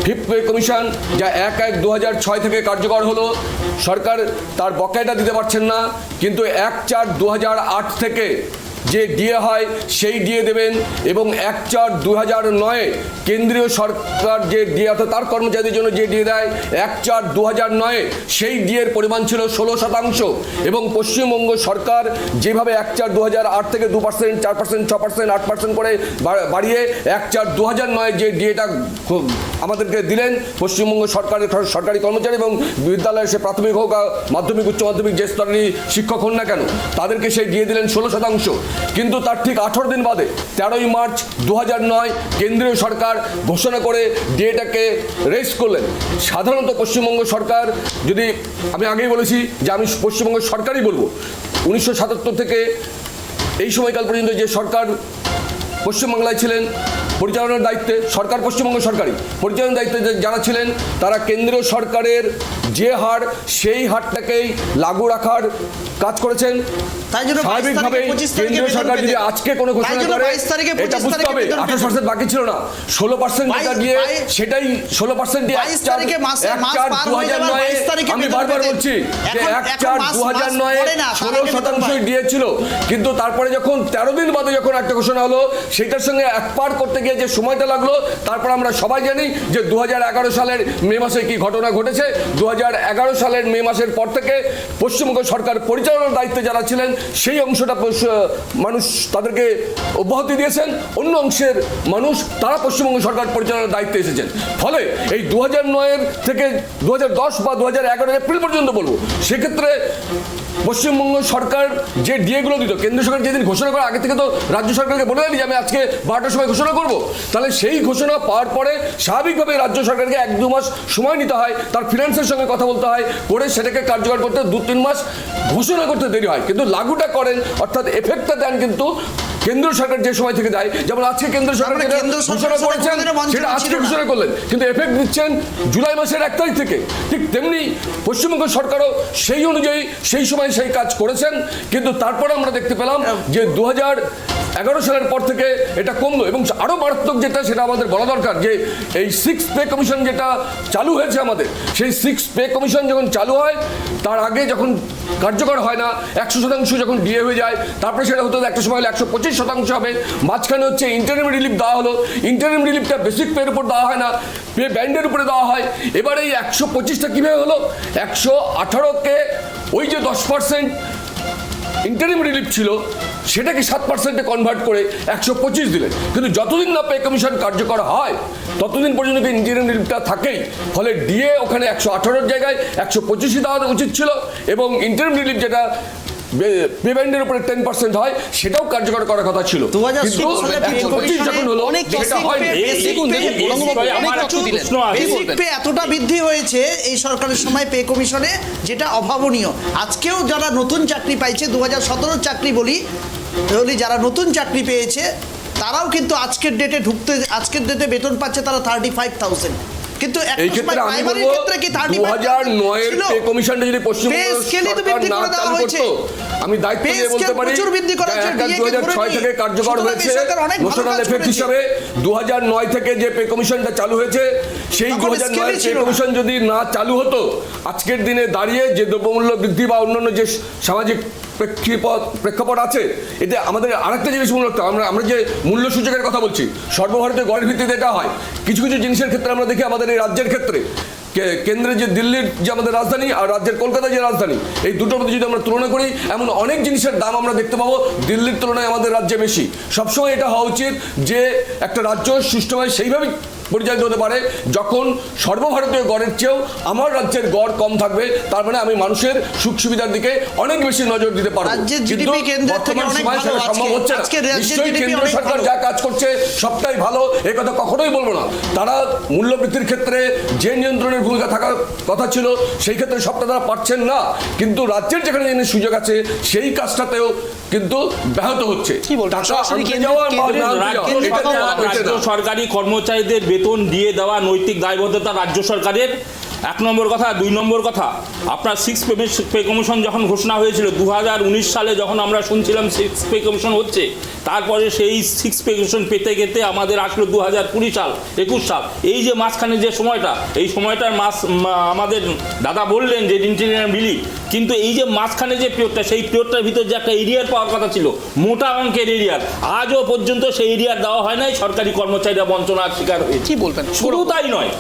ফিফথ পে কমিশন যা 1/1/2006 থেকে কার্যকর হলো, সরকার তার বকেয়াটা দিতে পারছেন না, কিন্তু 1/4/2008 থেকে যে ডিএ হয় সেই ডিএ দেবেন, এবং 1/4/2009 কেন্দ্রীয় সরকার যে ডিএ অর্থাৎ তার কর্মচারীদের জন্য যে ডিএ দেয় 1/4/2009 সেই ডিএর পরিমাণ ছিল 16%, এবং পশ্চিমবঙ্গ সরকার যেভাবে 1/4/2008 থেকে 2%, 4%, 6%, 8% করে বাড়িয়ে 1/4/2009 যে ডিএটা আমাদেরকে দিলেন পশ্চিমবঙ্গ সরকারের সরকারি কর্মচারী এবং বিদ্যালয়ের সে প্রাথমিক হোক মাধ্যমিক উচ্চ মাধ্যমিক যে স্তরেরই শিক্ষক হন না কেন, তাদেরকে সেই ডিএ দিলেন 16%। কিন্তু তার ঠিক 18 দিন বাদে 13ই মার্চ 2009 কেন্দ্রীয় সরকার ঘোষণা করে ডিএটাকে রেজ করলেন। সাধারণত পশ্চিমবঙ্গ সরকার, যদি আমি আগেই বলেছি যে আমি পশ্চিমবঙ্গ সরকারই বলবো, 1977 থেকে এই সময়কাল পর্যন্ত যে সরকার পশ্চিমবাংলায় ছিলেন পরিচালনার দায়িত্বে, সরকার পশ্চিমবঙ্গ সরকারই পরিচালনার দায়িত্বে যারা ছিলেন তারা কেন্দ্রীয় সরকারের যে হার সেই হারটাকেই লাগু রাখার কাজ করেছেন। তাই জন্য স্বাভাবিকভাবে কেন্দ্রীয় সরকার যদি আজকে কোনো ঘোষণা করে এটা বুঝতে হবে 28% বাকি ছিল না, 16% যেটা দিয়ে সেটাই 16% দিয়ে 1/4/2009 আমি বারবার বলছি যে 1/4/2009 16% দিয়েছিল, কিন্তু তারপরে যখন 13 দিন বাদে যখন একটা ঘোষণা হলো সেটার সঙ্গে একপার করতে গিয়ে যে সময়টা লাগলো, তারপর আমরা সবাই জানি যে 2011 সালের মে মাসে কি ঘটনা ঘটেছে। 2011 সালের মে মাসের পর থেকে পশ্চিমবঙ্গ সরকার পরিচালনার দায়িত্বে যারা ছিলেন সেই অংশটা মানুষ তাদেরকে অব্যাহতি দিয়েছেন, অন্য অংশের মানুষ তারা পশ্চিমবঙ্গ সরকার পরিচালনার দায়িত্বে এসেছেন। ফলে এই 2009 থেকে 2010 বা 2011 এপ্রিল পর্যন্ত বলবো, সেক্ষেত্রে পশ্চিমবঙ্গ সরকার যে ডিএগুলো দিত, কেন্দ্র সরকার যেদিন ঘোষণা করে আগে থেকে তো রাজ্য সরকারকে বলে দেয়নি যে আমি আজকে 12টার সময় ঘোষণা করব, তাহলে সেই ঘোষণা পাওয়ার পরে স্বাভাবিকভাবে রাজ্য সরকারকে 1-2 মাস সময় নিতে হয়, তার ফিনান্সের সঙ্গে কথা বলতে হয়, করে সেটাকে কার্যকর করতে 2-3 মাস ঘোষণা করতে দেরি হয়, কিন্তু লাগুটা করেন অর্থাৎ এফেক্টটা দেন কিন্তু কেন্দ্র সরকার যে সময় থেকে দেয়। যেমন আজকে কেন্দ্র সরকার ঘোষণা করেছেন সেটা আজকে ঘোষণা করলেন, কিন্তু এফেক্ট দিচ্ছেন জুলাই মাসের 1 তারিখ থেকে। ঠিক তেমনি পশ্চিমবঙ্গ সরকারও সেই অনুযায়ী সেই সময় সেই কাজ করেছেন, কিন্তু তারপরে আমরা দেখতে পেলাম যে 2011 সালের পর থেকে এটা কমলো। এবং আরও মারাত্মক যেটা সেটা আমাদের বলা দরকার যে এই 6 পে কমিশন যেটা চালু হয়েছে আমাদের, সেই 6 পে কমিশন যখন চালু হয় তার আগে যখন কার্যকর হয় না 100% যখন ডিএ হয়ে যায়, তারপরে সেটা হতো একটা সময় 125% হবে, মাঝখানে হচ্ছে ইন্টারিম রিলিফ দেওয়া হলো, ইন্টারিম রিলিফটা বেসিক পের উপর দেওয়া হয় না, পে ব্যান্ডের উপরে দেওয়া হয়। এবার এই 125টা কীভাবে হলো, 118কে ওই যে 10% ইন্টারিম রিলিফ ছিল সেটাকে 7%-এ কনভার্ট করে 125 দিলেন, কিন্তু যতদিন না পে কমিশন কার্যকর হয় ততদিন পর্যন্ত ইন্টারিম রিলিফটা থাকেই। ফলে ডিএ ওখানে 118-র জায়গায় 125ই দেওয়া উচিত ছিল, এবং ইন্টারিম রিলিফ যেটা পেমেন্টের উপরে 10% হয় সেটাও কার্যকর করার কথা ছিল, কিন্তু 125 যখন হলো সেটা হয়নি। এতটা বৃদ্ধি হয়েছে এই সরকারের সময় পে কমিশনে, যেটা অভাবনীয়। আজকেও যারা নতুন চাকরি পাইছে 2017 চাকরি বলি যারা নতুন চাকরি পেয়েছে তারাও কিন্তু আজকের ডেটে বেতন পাচ্ছে তারা 35,000, কিন্তু এই ক্ষেত্রে আমি বলবো 2009 এর পে কমিশনটা যদি পশ্চিমবঙ্গ সরকার না চালু করতো, আমি দায়িত্ব নিয়ে বলতে পারি 2006 থেকে কার্যকর হয়েছে ন্যাশনাল এফেক্ট হিসাবে। 2009 থেকে যে পে কমিশনটা চালু হয়েছে সেই 2009 পে কমিশন যদি না চালু হতো, আজকের দিনে দাঁড়িয়ে যে দ্রব্যমূল্য বৃদ্ধি বা অন্যান্য যে সামাজিক প্রেক্ষাপট আছে, এতে আমাদের আরেকটা জিনিস মনে রাখতে, আমরা যে মূল্য সূচকের কথা বলছি সর্বভারতীয় গড়ের ভিত্তিতে এটা হয়। কিছু কিছু জিনিসের ক্ষেত্রে আমরা দেখি আমাদের এই রাজ্যের ক্ষেত্রে কেন্দ্রে যে দিল্লির যে আমাদের রাজধানী আর রাজ্যের কলকাতা যে রাজধানী, এই দুটোর মধ্যে যদি আমরা তুলনা করি এমন অনেক জিনিসের দাম আমরা দেখতে পাবো দিল্লির তুলনায় আমাদের রাজ্যে বেশি। সবসময় এটা হওয়া উচিত যে একটা রাজ্য সুষ্ঠুভাবে সেইভাবেই পরিচালিত হতে পারে যখন সর্বভারতীয় গড়ের চেয়েও আমার রাজ্যের গড় কম থাকবে, তার মানে আমি মানুষের সুখ সুবিধার দিকে অনেক বেশি নজর দিতে পারবো। কিন্তু বর্তমান সময় সেটা সম্ভব হচ্ছে না। নিশ্চয়ই কেন্দ্র সরকার যা কাজ করছে সবটাই ভালো, এ কথা কখনোই বলবো না। তারা মূল্যবৃদ্ধির ক্ষেত্রে যে নিয়ন্ত্রণের ভূমিকা থাকার কথা ছিল সেই ক্ষেত্রে সবটা তারা পারছেন না, কিন্তু রাজ্যের যেখানে যেখানে সুযোগ আছে সেই কাজটাতেও কিন্তু ব্যাহত হচ্ছে। রাজ্য সরকারি কর্মচারীদের বেতন দিয়ে দেওয়া নৈতিক দায়বদ্ধতা রাজ্য সরকারের, 1 নম্বর কথা। 2 নম্বর কথা, আপনার 6 পে কমিশন যখন ঘোষণা হয়েছিল 2019 সালে, যখন আমরা শুনছিলাম 6 পে কমিশন হচ্ছে, তারপরে সেই 6 পে কমিশন পেতে গেতে আমাদের আসলো 2020 সাল 21 সাল। এই যে মাঝখানে যে সময়টা, এই সময়টার আমাদের দাদা বললেন যে ইন্টারিম রিলিফ, কিন্তু এই যে মাঝখানে যে পিরিয়ডটা, সেই পিরিয়ডটার ভিতর যে একটা এরিয়ার পাওয়ার কথা ছিল, মোটা অঙ্কের এরিয়ার, আজও পর্যন্ত সেই এরিয়ার দেওয়া হয় নাই। সরকারি কর্মচারীরা বঞ্চনার শিকার হয়েছে। কি বলবেন? শুধু তাই নয়,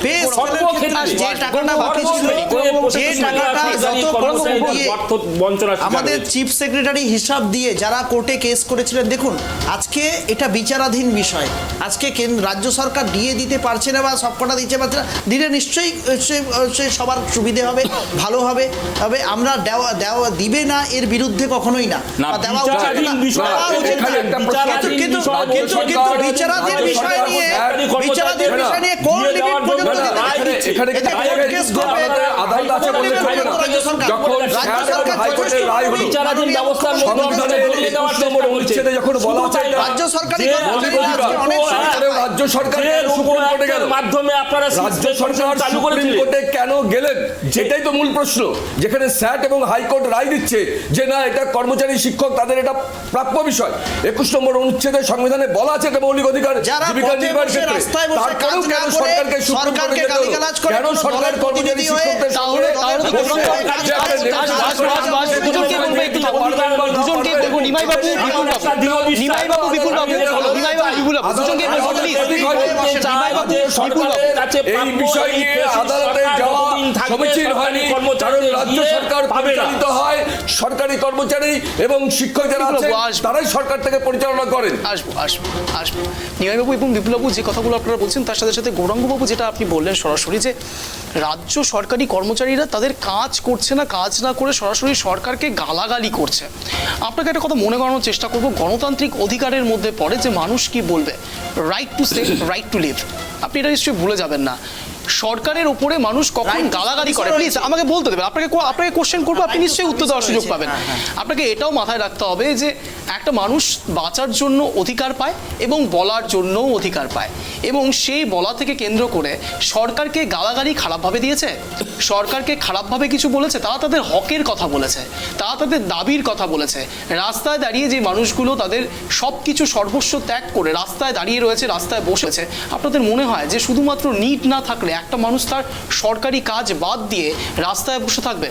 আমাদের চিফ সেক্রেটারি হিসাব দিয়ে যারা কোর্টে কেস করেছিলেন, দেখুন আজকে এটা বিচারাধীন বিষয়। আজকে রাজ্য সরকার দিয়ে দিতে পারছে না বা সবকটা দিতে পারছে না, দিলে নিশ্চয়ই সবার সুবিধে হবে, ভালো হবে। তবে আমরা দেওয়া দিবে না এর বিরুদ্ধে কখনোই না, দেওয়া উচিত, কিন্তু বিচারাধীন বিষয় নিয়ে কোন লিমিট পর্যন্ত এখানে এতে court case করবে, আদালত আছে বলে চলবে না। রাজ্য সরকার যখন রাজ্য স্যার এবং সরকার হাইকোর্টের রায় হলো, বিচারাধীন ব্যবস্থার মধ্যে সংবিধানের 21 নম্বর অনুচ্ছেদে যখন বলা আছে এটা রাজ্য সরকারই যে কর্মচারী আজকে অনেক তারপরেও রাজ্য সরকার কেন সুপ্রিম কোর্টে গেল? মাধ্যমে আপনারা রাজ্য সরকার চালু সুপ্রিম করেছিলেন। কোর্টে কেন গেলেন সেটাই তো মূল প্রশ্ন। যেখানে স্যাট এবং হাইকোর্ট রায় দিচ্ছে যে না এটা কর্মচারী শিক্ষক তাদের এটা প্রাপ্য বিষয়, 21 নম্বর অনুচ্ছেদে সংবিধানে বলা আছে এটা মৌলিক অধিকার যারা জীবিকা পথে নির্বাহের বসে ক্ষেত্রে। রাস্তায় বসে তারপরেও কাজ কেন না করে সরকারকে সুপ্রিম কোর্টে সরকারকে যেতে হলো? গালিগালাজ করে কেন কোনো সরকার দলের কর্মচারী প্রতিনিধি হয়ে শিক্ষকদের তাহলে সঙ্গে তো দুজনকে বলবো একটু দুজনকে বলবো নিমাইবাবু বিপুলবাবু, নিমাইবাবু বিপুলবাবু, নিমাইবাবু বিপুলবাবু, দুজনকে বলবো প্লিজ। নিমাইবাবু বিপুলবাবু, এই বিষয় নিয়ে আদালতে যাওয়া সমীচীন হয়নি, কারণ রাজ্য সরকার পরিচালিত হয় সরকারি কর্মচারী এবং শিক্ষক যারা আছে তারাই সরকার থেকে পরিচালনা করেন। আসবো আসবো আসবো নিমাইবাবু এবং বিপুলবাবু যে কথাগুলো আপনারা বলছেন তার সাথে সাথে গৌরাঙ্গবাবু যেটা আপনি বললেন সরাসরি যে রাজ্য সরকারি কর্মচারীরা তাদের কাজ করছে না, কাজ না করে সরাসরি সরকারকে গালাগালি করছে। আপনাকে একটা কথা মনে করানোর চেষ্টা করব, গণতান্ত্রিক অধিকারের মধ্যে পড়ে যে মানুষ কি বলবে, right to say, right to live. আপনি এটা নিশ্চয়ই ভুলে যাবেন না। সরকারের উপরে মানুষ কখন গালাগালি করে, প্লিজ আমাকে বলতে দেবেন। আপনাকে কোশ্চেন করবো, আপনি নিশ্চয়ই উত্তর দেওয়ার সুযোগ পাবেন। আপনাকে এটাও মাথায় রাখতে হবে যে একটা মানুষ বাঁচার জন্য অধিকার পায় এবং বলার জন্যও অধিকার পায়, এবং সেই বলা থেকে কেন্দ্র করে সরকারকে গালাগালি খারাপভাবে দিয়েছে, সরকারকে খারাপভাবে কিছু বলেছে, তারা তাদের হকের কথা বলেছে, তারা তাদের দাবির কথা বলেছে। রাস্তায় দাঁড়িয়ে যে মানুষগুলো তাদের সব কিছু সর্বস্ব ত্যাগ করে রাস্তায় দাঁড়িয়ে রয়েছে, রাস্তায় বসেছে, আপনাদের মনে হয় যে শুধুমাত্র নিট না থাকলে একটা মানুষ তার সরকারি কাজ বাদ দিয়ে রাস্তায় বসে থাকবে?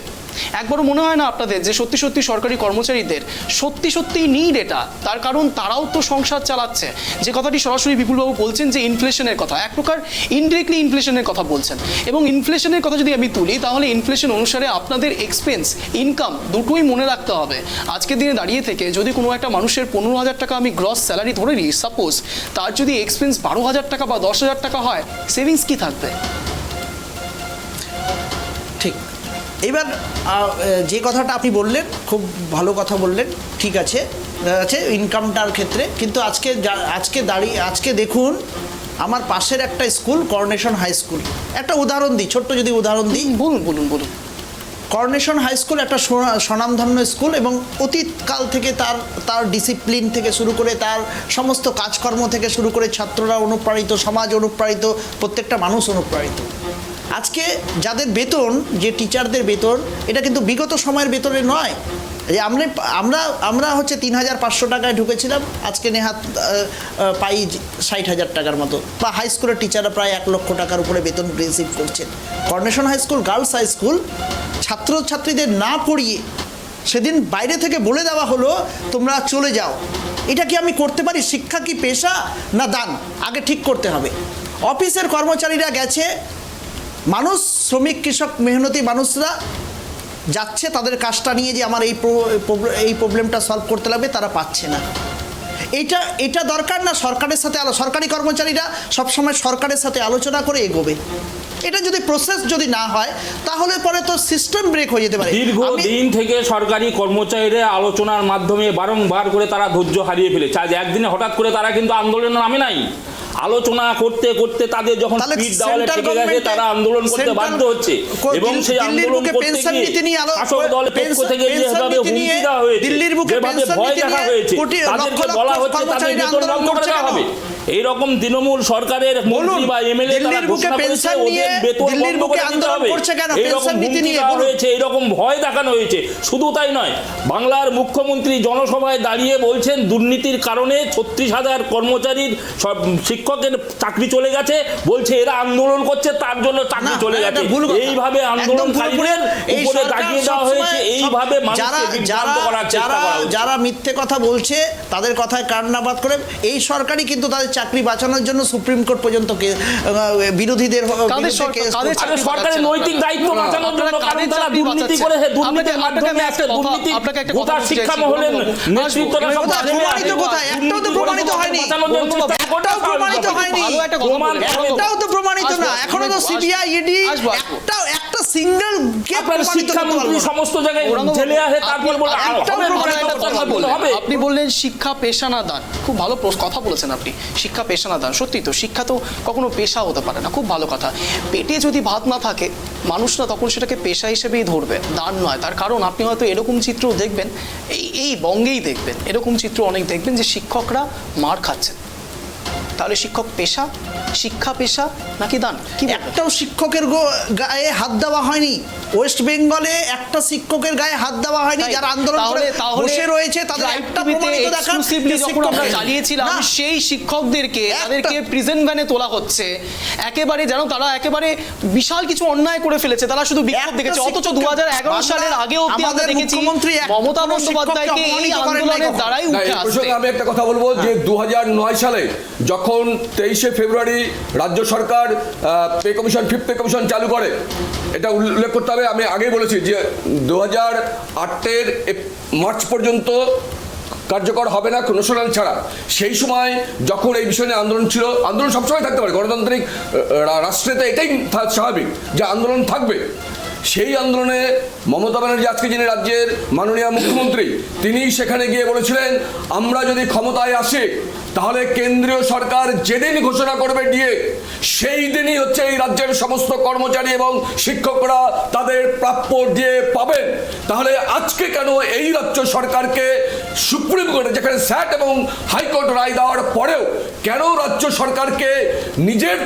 একবারও মনে হয় না আপনাদের যে সত্যি সত্যি সরকারি কর্মচারীদের সত্যি সত্যি নিড এটা? তার কারণ তারাও তো সংসার চালাচ্ছে। যে কথাটি সরাসরি বিপুলবাবু বলছেন যে ইনফ্লেশনের কথা, এক প্রকার ইনডিরেক্টলি ইনফ্লেশনের কথা বলছেন, এবং ইনফ্লেশনের কথা যদি আমি তুলি তাহলে ইনফ্লেশন অনুসারে আপনাদের এক্সপেন্স ইনকাম দুটোই মনে রাখতে হবে। আজকের দিনে দাঁড়িয়ে থেকে যদি কোনো একটা মানুষের 15,000 টাকা আমি গ্রস স্যালারি ধরে নিই, সাপোজ তার যদি এক্সপেন্স 12,000 টাকা বা 10,000 টাকা হয়, সেভিংস কি থাকবে? ঠিক। এবার যে কথাটা আপনি বললেন খুব ভালো কথা বললেন, ঠিক আছে ইনকামটার ক্ষেত্রে, কিন্তু আজকে দেখুন আমার পাশের একটা স্কুল করোনেশন হাই স্কুল, একটা উদাহরণ দিই, ছোট্ট যদি উদাহরণ দিই, বলুন বলুন বলুন। করোনেশন হাই স্কুল একটা স্বনামধন্য স্কুল, এবং অতীতকাল থেকে তার ডিসিপ্লিন থেকে শুরু করে তার সমস্ত কাজকর্ম থেকে শুরু করে ছাত্ররা অনুপ্রাণিত, সমাজ অনুপ্রাণিত, প্রত্যেকটা মানুষ অনুপ্রাণিত। আজকে যাদের বেতন, যে টিচারদের বেতন, এটা কিন্তু বিগত সময়ের বেতনে নয়। যে আমরা হচ্ছে 3,500 টাকায় ঢুকেছিলাম, আজকে নেহাত পাই 60,000 টাকার মতো, বা হাই স্কুলের টিচাররা প্রায় 1 লক্ষ টাকার উপরে বেতন রিসিভ করছেন। Coronation high school girls high school, ছাত্রছাত্রীদের না পড়িয়ে সেদিন বাইরে থেকে বলে দেওয়া হলো তোমরা চলে যাও। এটা কি আমি করতে পারি? শিক্ষা কি পেশা না দান? আগে ঠিক করতে হবে। অফিসের কর্মচারীরা গেছে, মানুষ, শ্রমিক, কৃষক, মেহনতি মানুষরা যাচ্ছে তাদের কাজটা নিয়ে, যে আমার এই প্রবলেমটা সলভ করতে লাগবে, তারা পাচ্ছে না। এটা দরকার না সরকারের সাথে সরকারি কর্মচারীরা সবসময় সরকারের সাথে আলোচনা করে এগোবে। এটা যদি প্রসেস যদি না হয় তাহলে পরে তো সিস্টেম ব্রেক হয়ে যেতে পারে। দীর্ঘদিন থেকে সরকারি কর্মচারীরা আলোচনার মাধ্যমে বারংবার করে তারা ধৈর্য হারিয়ে ফেলেছে। আজ একদিনে হঠাৎ করে তারা কিন্তু আন্দোলনে নামে নাই। আলোচনা করতে করতে তাদের যখন পিঠ দেওয়ালে ঠেকে গেছে, তারা আন্দোলন করতে বাধ্য হচ্ছে, এবং সেই আন্দোলন করতে গিয়ে শাসক দলের পক্ষ থেকে যেভাবে হুমকি দেওয়া হয়েছে, যেভাবে ভয় দেখা হয়েছে, তাদেরকে বলা হচ্ছে তাদের বেতন বন্ধ করে দেওয়া হবে। এইরকম তৃণমূল সরকারের মন্ত্রী বা এমএলএ তারা ঘোষণা করেছে ওদের বেতন বন্ধ করে দিতে হবে, এইরকম হুমকি দেওয়া হয়েছে, এইরকম ভয় দেখানো হয়েছে। শুধু তাই নয়, বাংলার মুখ্যমন্ত্রী জনসভায় দাঁড়িয়ে বলছেন দুর্নীতির কারণে 36,000 কর্মচারীর সব শিক্ষকের চাকরি চলে গেছে, বলছে এরা আন্দোলন করছে তার জন্য চাকরি চলে গেছে। এইভাবে আন্দোলনকারীদের উপরে দাগিয়ে দেওয়া হয়েছে, এইভাবে মানুষকে বিভ্রান্ত করার চেষ্টা করা হচ্ছে। যারা মিথ্যে কথা বলছে তাদের কথায় কান্নাবাদ করে, এই সরকারই কিন্তু তাদের চাকরি বাঁচানোর জন্য সুপ্রিম কোর্ট পর্যন্ত বিরোধীদের সরকারের নৈতিক দায়িত্ব বাঁচানোর জন্য, কারণ তারা দুর্নীতি করে, দুর্নীতির মাধ্যমে একটা দুর্নীতি গোটা শিক্ষা মহলের নেতৃত্বটা সব একটাও তো প্রমাণিত হয়নি, একটাও প্রমাণিত হয়নি, একটাও তো প্রমাণিত না। এখনো তো সিবিআই, ইডি একটা সিঙ্গেল আপনার শিক্ষামন্ত্রী সমস্ত জায়গায় জেলে আসে, তারপর বলে আপনি বললেন শিক্ষা পেশা না দান, খুব ভালো কথা বলেছেন আপনি। শিক্ষা পেশা না দান, সত্যি তো, শিক্ষা তো কখনো পেশা হতে পারে না, খুব ভালো কথা। পেটে যদি ভাত না থাকে মানুষ না তখন সেটাকে পেশা হিসেবেই ধরবে, দান নয়। তার কারণ আপনি হয়তো এরকম চিত্র দেখবেন, এই বঙ্গেই দেখবেন এরকম চিত্র অনেক দেখবেন, যে শিক্ষকরা মার খাচ্ছেন। তাহলে শিক্ষক পেশা, শিক্ষা পেশা নাকি দান? কি একটাও শিক্ষকের গায়ে হাত দেওয়া হয়নি ওয়েস্ট বেঙ্গলে, একটা শিক্ষকের গায়ে হাত দেওয়া হয়নি। যারা আন্দোলন করে বসে রয়েছে তাদের একটা প্রমাণিত দেখান যখন আমরা চালিয়েছিলাম সেই শিক্ষকদেরকে তাদেরকে প্রিজেন্ট ভ্যানে তোলা হচ্ছে, একেবারে যেন তারা একেবারে বিশাল কিছু অন্যায় করে ফেলেছে, তারা শুধু বিক্ষোভ দেখেছে। অথচ 2011 সালের আগে অবধি আমরা দেখেছি মমতা বন্দ্যোপাধ্যায়কে এই আন্দোলনের দ্বারাই উঠে আসছে। আমি একটা কথা বলবো যে 2009 সালে যখন 23শে ফেব্রুয়ারি রাজ্য সরকার pay commission, fifth pay commission চালু করে, এটা উল্লেখ করতে হবে, আমি আগেই বলেছি যে 2008-এর মার্চ পর্যন্ত কার্যকর হবে না কমিশনাল ছাড়া। সেই সময় যখন এই বিষয় নিয়ে আন্দোলন ছিল, আন্দোলন সবসময় থাকতে পারে, গণতান্ত্রিক রাষ্ট্রেতে এটাই স্বাভাবিক যে আন্দোলন থাকবে। সেই আন্দোলনে মমতা ব্যানার্জি, আজকে যিনি রাজ্যের মাননীয় মুখ্যমন্ত্রী, তিনি সেখানে গিয়ে বলেছিলেন আমরা যদি ক্ষমতায় আসি তাহলে কেন্দ্রীয় সরকার যেদিন ঘোষণা করবে ডিএ, সেই দিনই হচ্ছে এই রাজ্যের সমস্ত কর্মচারী এবং শিক্ষকরা তাদের প্রাপ্য ডিএ পাবেন। তাহলে আজকে কেন এই রাজ্য সরকারকে সুপ্রিম কোর্টে, যেখানে স্যাট এবং হাইকোর্ট রায় দেওয়ার পরেও কেন রাজ্য সরকারকে নিজের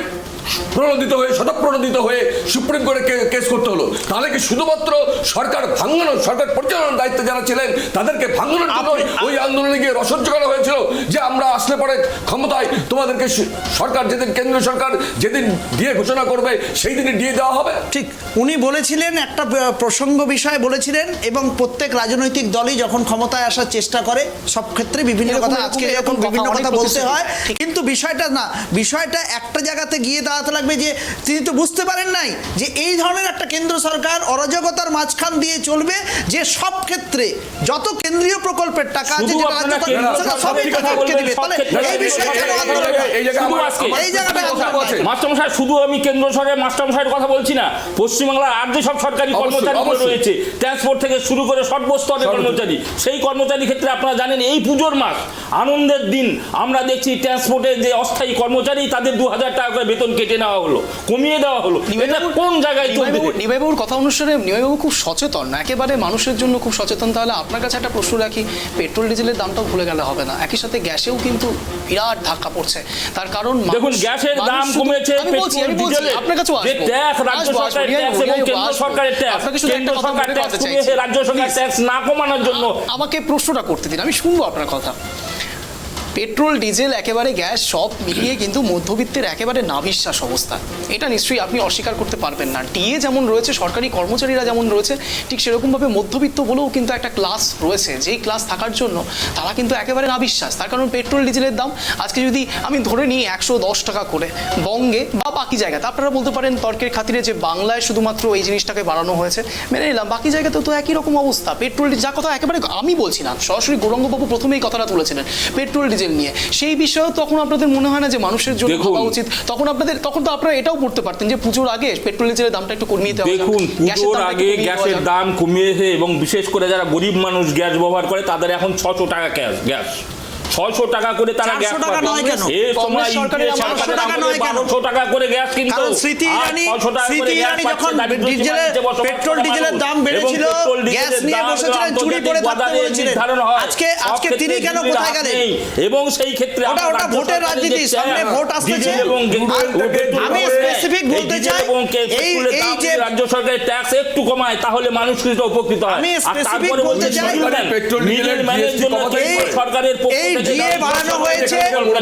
প্রণোদিত হয়ে, স্বতঃপ্রণোদিত হয়ে সুপ্রিম কোর্টে কেস করতে হলো? তাহলে কি শুধুমাত্র সরকার ভাঙানোর, সরকার পরিচালনার দায়িত্বে যারা ছিলেন তাদেরকে ভাঙানোর জন্য ওই আন্দোলনে গিয়ে রসদ জোগানো হয়েছিল যে আমরা আসলে পরে ক্ষমতায় তোমাদেরকে সরকার যেদিন, কেন্দ্রীয় সরকার যেদিন ডিএ ঘোষণা করবে সেই দিনই ডিএ দেওয়া হবে? ঠিক, উনি বলেছিলেন, একটা প্রসঙ্গ বিষয় বলেছিলেন, এবং প্রত্যেক রাজনৈতিক দলই যখন ক্ষমতায় আসার চেষ্টা করে সব ক্ষেত্রে বিভিন্ন কথা, আজকে এরকম বিভিন্ন কথা বলতে হয়, কিন্তু বিষয়টা না, বিষয়টা একটা জায়গাতে গিয়ে দাঁড়াতে লাগবে যে তিনি তো বুঝতে পারেন নাই যে এই ধরনের একটা কেন্দ্র সরকার অরাজকতার মাঝখান দিয়ে চলবে, যে সব ক্ষেত্রে যত কেন্দ্রীয় প্রকল্পের টাকা আছে মাস্টারমশাই, শুধু আমি কেন্দ্র সরকারের মাস্টারমশাইয়ের কথা বলছি না, পশ্চিমবাংলার আর যে সব সরকারি কর্মচারী রয়েছে, ট্রান্সপোর্ট থেকে শুরু করে সর্বস্তরের কর্মচারী, সেই কর্মচারী ক্ষেত্রে আপনারা জানেন এই পুজোর মাস, আনন্দের দিন, আমরা দেখছি ট্রান্সপোর্টের যে অস্থায়ী কর্মচারী তাদের 2000 টাকা করে বেতন কেটে নেওয়া হলো, কমিয়ে দেওয়া হলো। এটা কোন জায়গায় চলবে? নিমাইবাবুর কথা অনুসারে নিমাইবাবু খুব সচেতন, একেবারে মানুষের জন্য খুব সচেতন। তাহলে আপনার কাছে একটা প্রশ্ন রাখি, পেট্রোল ডিজেলের দামটাও ভুলে গেলে হবে না, একই সাথে গ্যাসেও কিন্তু বিরাট ধাক্কা পড়ছে। তার কারণ দেখুন, গ্যাসের দাম কমেছে, পেট্রোল ডিজেলের আপনার কাছে যে ট্যাক্স, রাজ্য সরকারের ট্যাক্স এবং কেন্দ্র সরকারের ট্যাক্স, কেন্দ্র সরকার ট্যাক্স কমিয়েছে, রাজ্য সরকার ট্যাক্স না কমানোর জন্য। আমাকে প্রশ্নটা করতে দিন, আমি শুনবো আপনার কথা। পেট্রোল, ডিজেল, একেবারে গ্যাস, সব মিলিয়ে কিন্তু মধ্যবিত্তের একেবারে নাভিশ্বাস অবস্থা, এটা নিশ্চয়ই আপনি অস্বীকার করতে পারবেন না। ডিএ যেমন রয়েছে, সরকারি কর্মচারীরা যেমন রয়েছে, ঠিক সেরকমভাবে মধ্যবিত্ত বলেও কিন্তু একটা ক্লাস রয়েছে, যেই ক্লাস থাকার জন্য তারা কিন্তু একেবারে নাভিশ্বাস। তার কারণ পেট্রোল ডিজেলের দাম আজকে যদি আমি ধরে নিই 110 টাকা করে বঙ্গে বা বাকি জায়গাতে, আপনারা বলতে পারেন তর্কের খাতিরে যে বাংলায় শুধুমাত্র এই জিনিসটাকে বাড়ানো হয়েছে, মেনে নিলাম, বাকি জায়গাতেও তো একই রকম অবস্থা। পেট্রোল, যা কথা একেবারে আমি বলছি না, সরাসরি গৌরাঙ্গবাবু প্রথমেই কথাটা তুলেছিলেন পেট্রোল ডিজেল নিয়ে, সেই বিষয়েও তখন আপনাদের মনে হয় না যে মানুষের জন্য ভাবা উচিত? তখন তো আপনারা এটাও করতে পারতেন যে পুজোর আগে পেট্রোল ডিজেলের দামটা একটু কমিয়ে দেওয়া। দেখুন, পুজোর আগে গ্যাসের দাম কমিয়েছে এবং বিশেষ করে যারা গরিব মানুষ গ্যাস ব্যবহার করে তাদের এখন 600 টাকা গ্যাস 600 টাকা করে তারা গ্যাস পায়। এই সময় 1200 টাকা করে গ্যাস কিন্তু স্মৃতি ইরানি যখন পেট্রোল ডিজেলের দাম বেড়েছিল, গ্যাস নিয়ে বসেছিলেন, চুরি করে থাকতে বলেছিলেন, আজকে তিনি কেন কোথায় গেলেন? এবং সেই ক্ষেত্রে ওটা ভোটের রাজনীতি, সামনে ভোট আসছে। আমি স্পেসিফিক বলতে চাই, এই যে রাজ্য সরকারের ট্যাক্স একটু কমায় তাহলে মানুষ কিছু উপকৃত হয়। আমি স্পেসিফিক বলতে চাই, মিডল ম্যানের জন্য সরকারের ডিএ বাড়ানো হয়েছে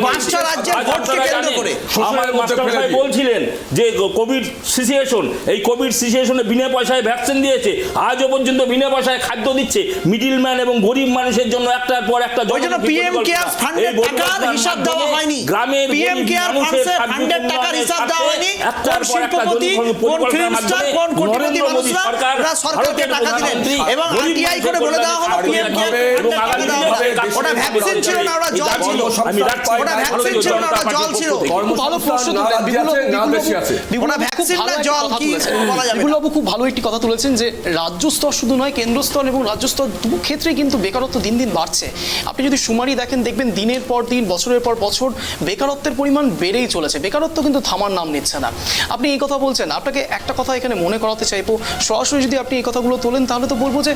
5টা রাজ্যের ভোটকে কেন্দ্র করে। আমার মাস্টারমশাই বলছিলেন যে কোভিড সিচুয়েশন, এই কোভিড সিচুয়েশনে বিনা পয়সায় ভ্যাকসিন দিয়েছে, আজও পর্যন্ত বিনা পয়সায় খাদ্য দিচ্ছে মিডলম্যান এবং গরিব মানুষের জন্য একটার পর একটা। ওই জন্য পিএম কেয়ার ফান্ডের টাকার হিসাব দেওয়া হয়নি, গ্রামের পিএম কেয়ার ফান্ডের টাকার হিসাব দেওয়া হয়নি, কোন শিল্পপতি, কোন ফিল্ম স্টার, কোন কোটিপতি মানুষরা সরকারকে টাকা দিলেন, এবং আরটিআই করে বলে দেওয়া হলো পিএম কেয়ার ফান্ডের টাকা না ওটা ভ্যাকসিন ছিল না ওটা জল ছিল ওটা ভ্যাকসিন ছিল না ওটা জল ছিল ভালো প্রশ্ন ওটা ভ্যাকসিন না জল কি বলা যাবে বিপুলবাবু খুব ভালো একটি কথা তুলেছেন যে রাজ্য স্তর শুধু নয় কেন্দ্র স্তর এবং রাজ্য স্তর দু ক্ষেত্রেই কিন্তু বেকারত্ব দিন দিন বাড়ছে। আপনি যদি সুমারি দেখেন দেখবেন দিনের পর দিন বছরের পর বছর বেকারত্বের পরিমাণ বেড়েই চলেছে, বেকারত্ব কিন্তু থামার নাম নিচ্ছে না। আপনি এই কথা বলছেন, আপনাকে একটা কথা এখানে মনে করাতে চাইবো, সরাসরি যদি আপনি এই কথাগুলো তোলেন তাহলে তো বলবো যে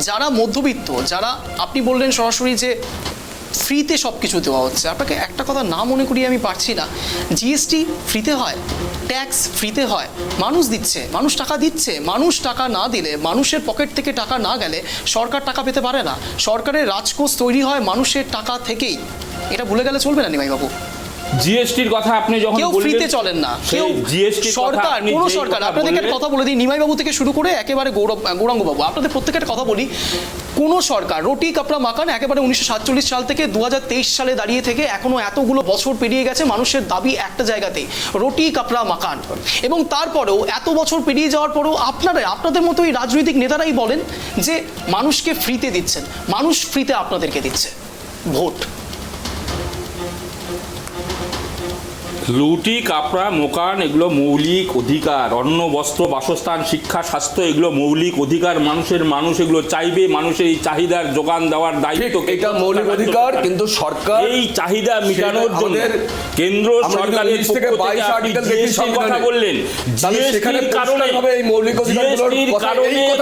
যারা মধ্যবিত্ত, যারা আপনি বললেন সরাসরি যে ফ্রিতে সব কিছু দেওয়া হচ্ছে, আপনাকে একটা কথা না মনে করিয়ে আমি পারছি না, জিএসটি ফ্রিতে হয়, ট্যাক্স ফ্রিতে হয়, মানুষ দিচ্ছে, মানুষ টাকা দিচ্ছে, মানুষ টাকা না দিলে, মানুষের পকেট থেকে টাকা না গেলে সরকার টাকা পেতে পারে না। সরকারের রাজকোষ তৈরি হয় মানুষের টাকা থেকেই, এটা ভুলে গেলে চলবে না নিমাইবাবু। জিএসটির কথা আপনি যখন কেউ ফ্রিতে চলেন না, কেউ সরকার, কোনো সরকার, আপনাদেরকে কথা বলে দিই, নিমাইবাবু থেকে শুরু করে একেবারে গৌরাঙ্গবাবু, আপনাদের প্রত্যেকের কথা বলি, কোনো সরকার রুটি কাপড়া মাকান একেবারে 1947 সাল থেকে 2023 সালে দাঁড়িয়ে থেকে এখনো এতগুলো বছর পেরিয়ে গেছে, মানুষের দাবি একটা জায়গাতেই, রুটি কাপড়া মাকান। এবং তারপরেও এত বছর পেরিয়ে যাওয়ার পরেও আপনাদের মতো এই রাজনৈতিক নেতারাই বলেন যে মানুষকে ফ্রিতে দিচ্ছেন, মানুষ ফ্রিতে আপনাদেরকে দিচ্ছে ভোট। লুটি কাপড়া মোকান এগুলো মৌলিক অধিকার, অন্ন বস্ত্র বাসস্থান শিক্ষা স্বাস্থ্য এগুলো মৌলিক অধিকার, মানুষ এগুলো চাইবে, মানুষের এই চাহিদার যোগান দেওয়ার দায়িত্ব, এটা মৌলিক অধিকার। কিন্তু সরকার এই চাহিদা মেটানোর জন্য কেন্দ্র সরকারের কথা বললেন, জিএসটির কারণে এই মৌলিক অধিকারগুলোর কারণে কত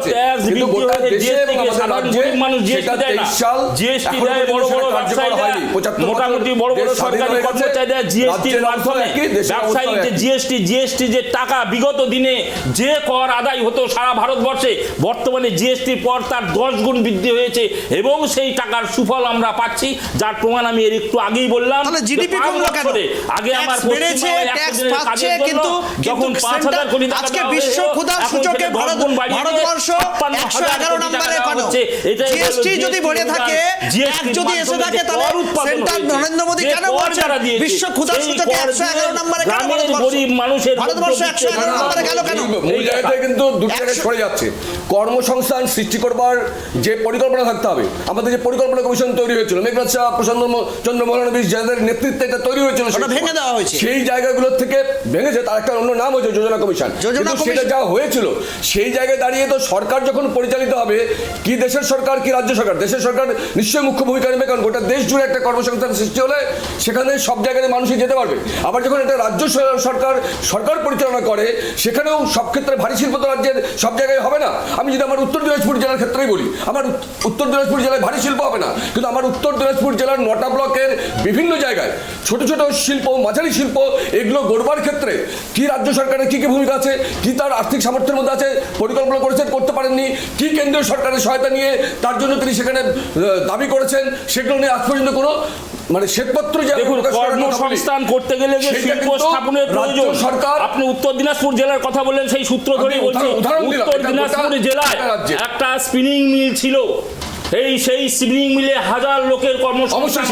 ট্যাক্স বৃদ্ধি হয়েছে, জিএসটি কে সাধারণ গরিব মানুষ জিএসটি দেয় না, জিএসটি দেয় বড় বড় ব্যবসায়ীরা, মোটামুটি বড় বড় সরকারি কর্মচারীরা জিএসটি ব্যবসায়ীদের জিএসটি যে টাকা বিগত দিনে যে কর আদায় হতো সারা ভারতবর্ষে, বর্তমানে জিএসটির পর তার 10 গুণ বৃদ্ধি হয়েছে এবং সেই টাকার সুফল আমরা পাচ্ছি, যার প্রমাণ আমি এর একটু আগেই বললাম। আগে আমার যখন 5,000 কোটি টাকা আজকে বিশ্ব ক্ষুধার সূচকে ভারতবর্ষ 111 নম্বরে কেন? জিএসটি যদি বলে থাকে, ট্যাক্স যদি এসে থাকে, তাহলে সেন্ট্রাল নরেন্দ্র মোদি কেন বলছেন বিশ্ব ক্ষুধার সূচকে 111 নম্বরে কেন? গরিব মানুষের ভারতবর্ষ 111 নম্বরে গেল কেন? মূল জায়গাতে কিন্তু দুটো জায়গায় সরে যাচ্ছে। কর্মসংস্থান সৃষ্টি করবার যে পরিকল্পনা থাকতে হবে, আমাদের যে পরিকল্পনা কমিশন তৈরি হয়েছিল, মেঘনাথ শাহ, প্রশান্ত চন্দ্র মহলানবিশ যাদের নেতৃত্বে এটা তৈরি হয়েছিল, সেটা ভেঙে দেওয়া হয়েছে। সেই জায়গাগুলোর থেকে ভেঙেছে, তার একটা অন্য নাম হয়েছে যোজনা কমিশন। কিন্তু সেটা যা হয়েছিল সেই জায়গায় দাঁড়িয়ে তো সরকার যখন পরিচালিত হবে, কি দেশের সরকার কি রাজ্য সরকার, দেশের সরকার নিশ্চয়ই মুখ্য ভূমিকা নেবে, কারণ গোটা দেশ জুড়ে একটা কর্মসংস্থান সৃষ্টি হলে সেখানে সব জায়গায় মানুষই যেতে পারবে। আবার যখন একটা রাজ্য সরকার পরিচালনা করে, সেখানেও সব ক্ষেত্রে ভারী শিল্প তো রাজ্যের সব জায়গায় হবে না। আমি যদি আমার উত্তর দিনাজপুর জেলার ক্ষেত্রেই বলি, আমার উত্তর দিনাজপুর জেলায় ভারী শিল্প হবে না, কিন্তু আমার উত্তর দিনাজপুর জেলার 9টা ব্লকের বিভিন্ন জায়গায় ছোট ছোট শিল্প, মাঝারি শিল্প, এগুলো গড়বার ক্ষেত্রে কি রাজ্য সরকারের কি ভূমিকা আছে, কি তার আর্থিক সামর্থ্যের মধ্যে আছে, পরিকল্পনা করেছেন করতে পারেননি, কি কেন্দ্রীয় সরকারের সহায়তা নিয়ে তার জন্য তিনি সেখানে দাবি করেছেন, সেগুলো নিয়ে আজ পর্যন্ত কোনো শ্বেতপত্র কর্মসংস্থান করতে গেলে যে শিল্প স্থাপনের প্রয়োজন, সরকার আপনি উত্তর দিনাজপুর জেলার কথা বললেন, সেই সূত্র ধরে বলছি, উত্তর দিনাজপুর জেলায় একটা স্পিনিং মিল ছিল, সেই স্পিনিং মিলে 1000 লোকের কর্মসংস্থান,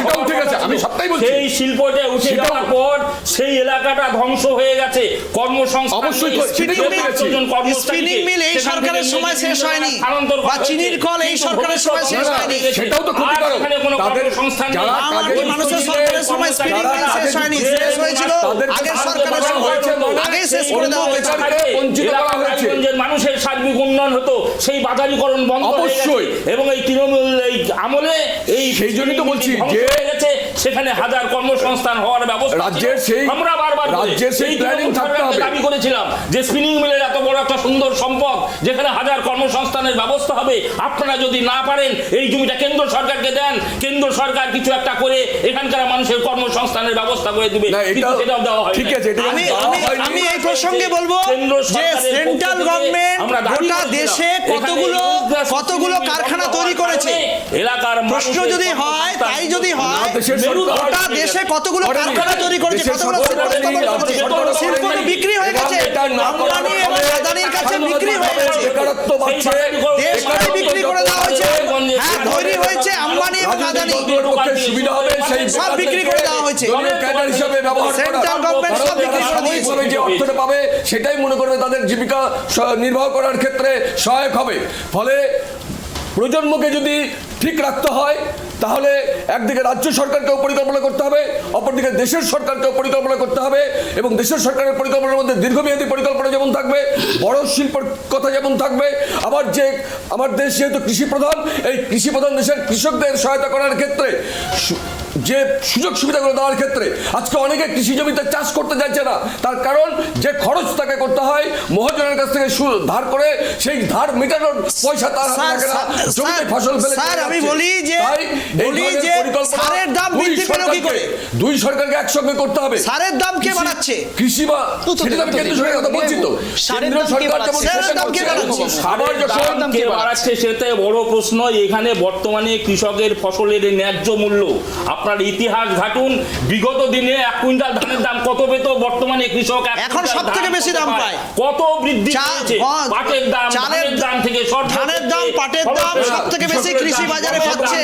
সেই শিল্পটা উঠে যাওয়ার পর সেই এলাকাটা ধ্বংস হয়ে গেছে। স্পিনিং মিল এই সরকারের সময় শেষ হয়নি, বা চিনির কল এই সরকারের সময় শেষ হয়নি, সেটাও তো ক্ষতিকারক। তাদের সংস্থান মানুষের সরকারের সময় স্পিনিং মিল শেষ হয়নি, শেষ হয়েছিল আগের সরকারের সময়, আগেই শেষ করে দেওয়া হয়েছে। মানুষের সার্বিক উন্নয়ন হতো, সেই বাজারীকরণ বন্ধ হয়ে গেছে এবং এই আমলে সেই জন্যই তো বলছি যে সেখানে 1000 কর্মসংস্থান হওয়ার ব্যবস্থা রাজ্যের, সেই আমরা বারবার রাজ্যের সেই প্ল্যানিং থাকতে হবে। দাবি করেছিলাম যে স্পিনিং মিলের এত বড় একটা সুন্দর সম্পদ, যেখানে 1000 কর্মসংস্থানের ব্যবস্থা হবে, আপনারা যদি না পারেন এই জমিটা কেন্দ্র সরকারকে দেন, কেন্দ্র সরকার কিছু একটা করে এখানকার মানুষের কর্মসংস্থানের ব্যবস্থা করে দিবে, কিন্তু সেটাও দেওয়া হয়। ঠিক আছে, আমি এই প্রসঙ্গে বলবো যে সেন্ট্রাল গভর্নমেন্ট গোটা দেশে কতগুলো কারখানা তৈরি করেছে, এলাকার প্রশ্ন যদি হয়, তাই যদি হয়, গোটা দেশে কতগুলো কারখানা তৈরি করেছে, কতগুলো শিল্প বিক্রি হয়ে গেছে, আম্বানি এবং আদানির কাছে বিক্রি হয়ে গেছে, দেশটাই বিক্রি করে দেওয়া হয়েছে। হ্যাঁ, তৈরি হয়েছে আম্বানি এবং আদানি, সুবিধা হবে সেই সব বিক্রি করে দেওয়া হয়েছে, ক্যাডার হিসেবে ব্যবহার করা, সেন্ট্রাল গভর্নমেন্ট সব বিক্রি করে দিয়েছে, যে অর্থটা পাবে সেটাই মনে করবে তাদের জীবিকা নির্বাহ করার ক্ষেত্রে সহায়ক হবে। ফলে প্রজন্মকে যদি ঠিক রাখতে হয়, তাহলে একদিকে রাজ্য সরকারকেও পরিকল্পনা করতে হবে, অপরদিকে দেশের সরকারকেও পরিকল্পনা করতে হবে, এবং দেশের সরকারের পরিকল্পনার মধ্যে দীর্ঘমেয়াদী পরিকল্পনা যেমন থাকবে, বড় শিল্পের কথা যেমন থাকবে, আবার যে আমার দেশ যেহেতু কৃষি প্রধান, এই কৃষি প্রধান দেশের কৃষকদের সহায়তা করার ক্ষেত্রে যে সুযোগ সুবিধাগুলো দেওয়ার ক্ষেত্রে আজকে অনেকে কৃষি জমিতে চাষ করতে যাচ্ছে না, তার কারণ যে খরচ তাকে করতে হয় মহাজনের কাছ থেকে ধার করে, সেই ধার মেটানোর পয়সা তার হাতে থাকে না, জমিতে ফসল ফেলে। স্যার আমি বলি যে সারের দাম বৃদ্ধি পেল কি করে? দুই সরকারকে একসঙ্গে করতে হবে। সারের দাম কে বাড়াচ্ছে? কৃষি বা সেটা আমি কেন্দ্র সরকারের কথা বলছি তো, কেন্দ্র সরকার যেমন সারের দাম কে বাড়াচ্ছে? সারের দাম কে বাড়াচ্ছে সেটাই বড় প্রশ্ন। এখানে বর্তমানে কৃষকের ফসলের ন্যায্য মূল্য, আপনার ইতিহাস ঘাটুন, বিগত দিনে 1 কুইন্টাল ধানের দাম কত পেত, বর্তমানে কৃষক এখন সবথেকে বেশি দাম পায়। কত বৃদ্ধি পেয়েছে পাটের দাম, ধানের দাম থেকে ধানের দাম, পাটের দাম সবথেকে বেশি কৃষি বাজারে পাচ্ছে,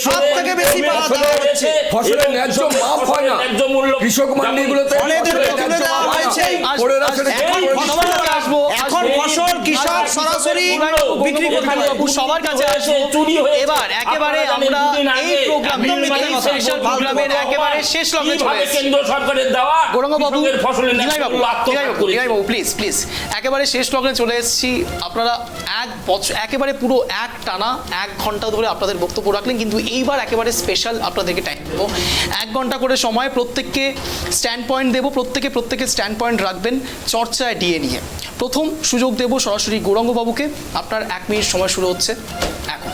সবথেকে বেশি পাওয়া হচ্ছে। ফসলের ন্যায্য মাপ হয় না, ন্যায্য মূল্য কৃষক মান্ডিগুলোতে তুলে দেওয়া হয়েছে। এখন ফসল কৃষক সরাসরি বিক্রি করতে পারে। সবার কাছে আসবো। এবার একেবারে আমরা এই প্রোগ্রামের একেবারে শেষ লগ্নে চলে এসেছি। কেন্দ্র সরকারের দেওয়া গৌরঙ্গবাবু, ফসলের প্লিজ প্লিজ একেবারে শেষ লগ্নে চলে এসেছি। আপনারা একেবারে পুরো টানা 1 ঘন্টা ধরে আপনাদের বক্তব্য রাখলেন, কিন্তু এইবার একেবারে স্পেশাল আপনাদেরকে টাইম দেবো। 1 ঘন্টা করে সময়, প্রত্যেককে স্ট্যান্ড পয়েন্ট দেবো, প্রত্যেকে স্ট্যান্ড পয়েন্ট রাখবেন চর্চায় ডিএ নিয়ে। প্রথম সুযোগ দেব সরাসরি গৌরঙ্গবাবুকে। আপনার 1 মিনিট সময় শুরু হচ্ছে এখন।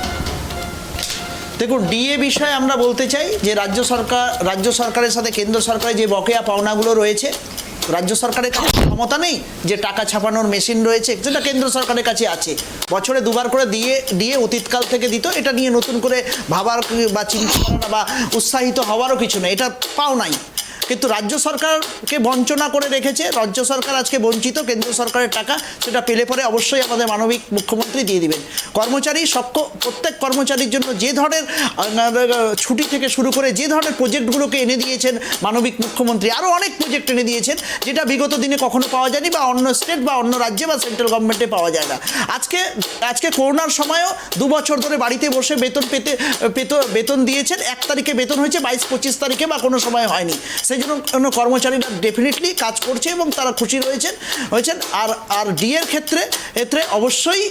দেখুন, ডিএ বিষয়ে আমরা বলতে চাই যে রাজ্য সরকারের সাথে কেন্দ্র সরকারের যে বকেয়া পাওনাগুলো রয়েছে, রাজ্য সরকারের কাছে ক্ষমতা নেই যে টাকা ছাপানোর মেশিন রয়েছে, যেটা কেন্দ্র সরকারের কাছে আছে। বছরে 2বার করে ডিএ অতীতকাল থেকে দিত, এটা নিয়ে নতুন করে ভাবার বা চিন্তা করা বা উৎসাহিত হওয়ারও কিছু নেই, এটা পাও নাই। কিন্তু রাজ্য সরকারকে বঞ্চনা করে রেখেছে, রাজ্য সরকার আজকে বঞ্চিত, কেন্দ্র সরকারের টাকা সেটা পেলে পরে অবশ্যই আমাদের মানবিক মুখ্যমন্ত্রী দিয়ে দিবেন। কর্মচারী প্রত্যেক কর্মচারীর জন্য যে ধরনের ছুটি থেকে শুরু করে যে ধরনের প্রজেক্টগুলোকে এনে দিয়েছেন মানবিক মুখ্যমন্ত্রী, আরও অনেক প্রজেক্ট এনে দিয়েছেন যেটা বিগত দিনে কখনো পাওয়া যায়নি, বা অন্য স্টেট বা অন্য রাজ্যে বা সেন্ট্রাল গভর্নমেন্টে পাওয়া যায় না। আজকে করোনার সময়ও 2 বছর ধরে বাড়িতে বসে বেতন দিয়েছেন। 1 তারিখে বেতন হয়েছে, 22-25 তারিখে বা কোনো সময় হয়নি। সেই জন্য কর্মচারীরা ডেফিনেটলি কাজ করছে এবং তারা খুশি হয়েছেন। আর ডিএর ক্ষেত্রে অবশ্যই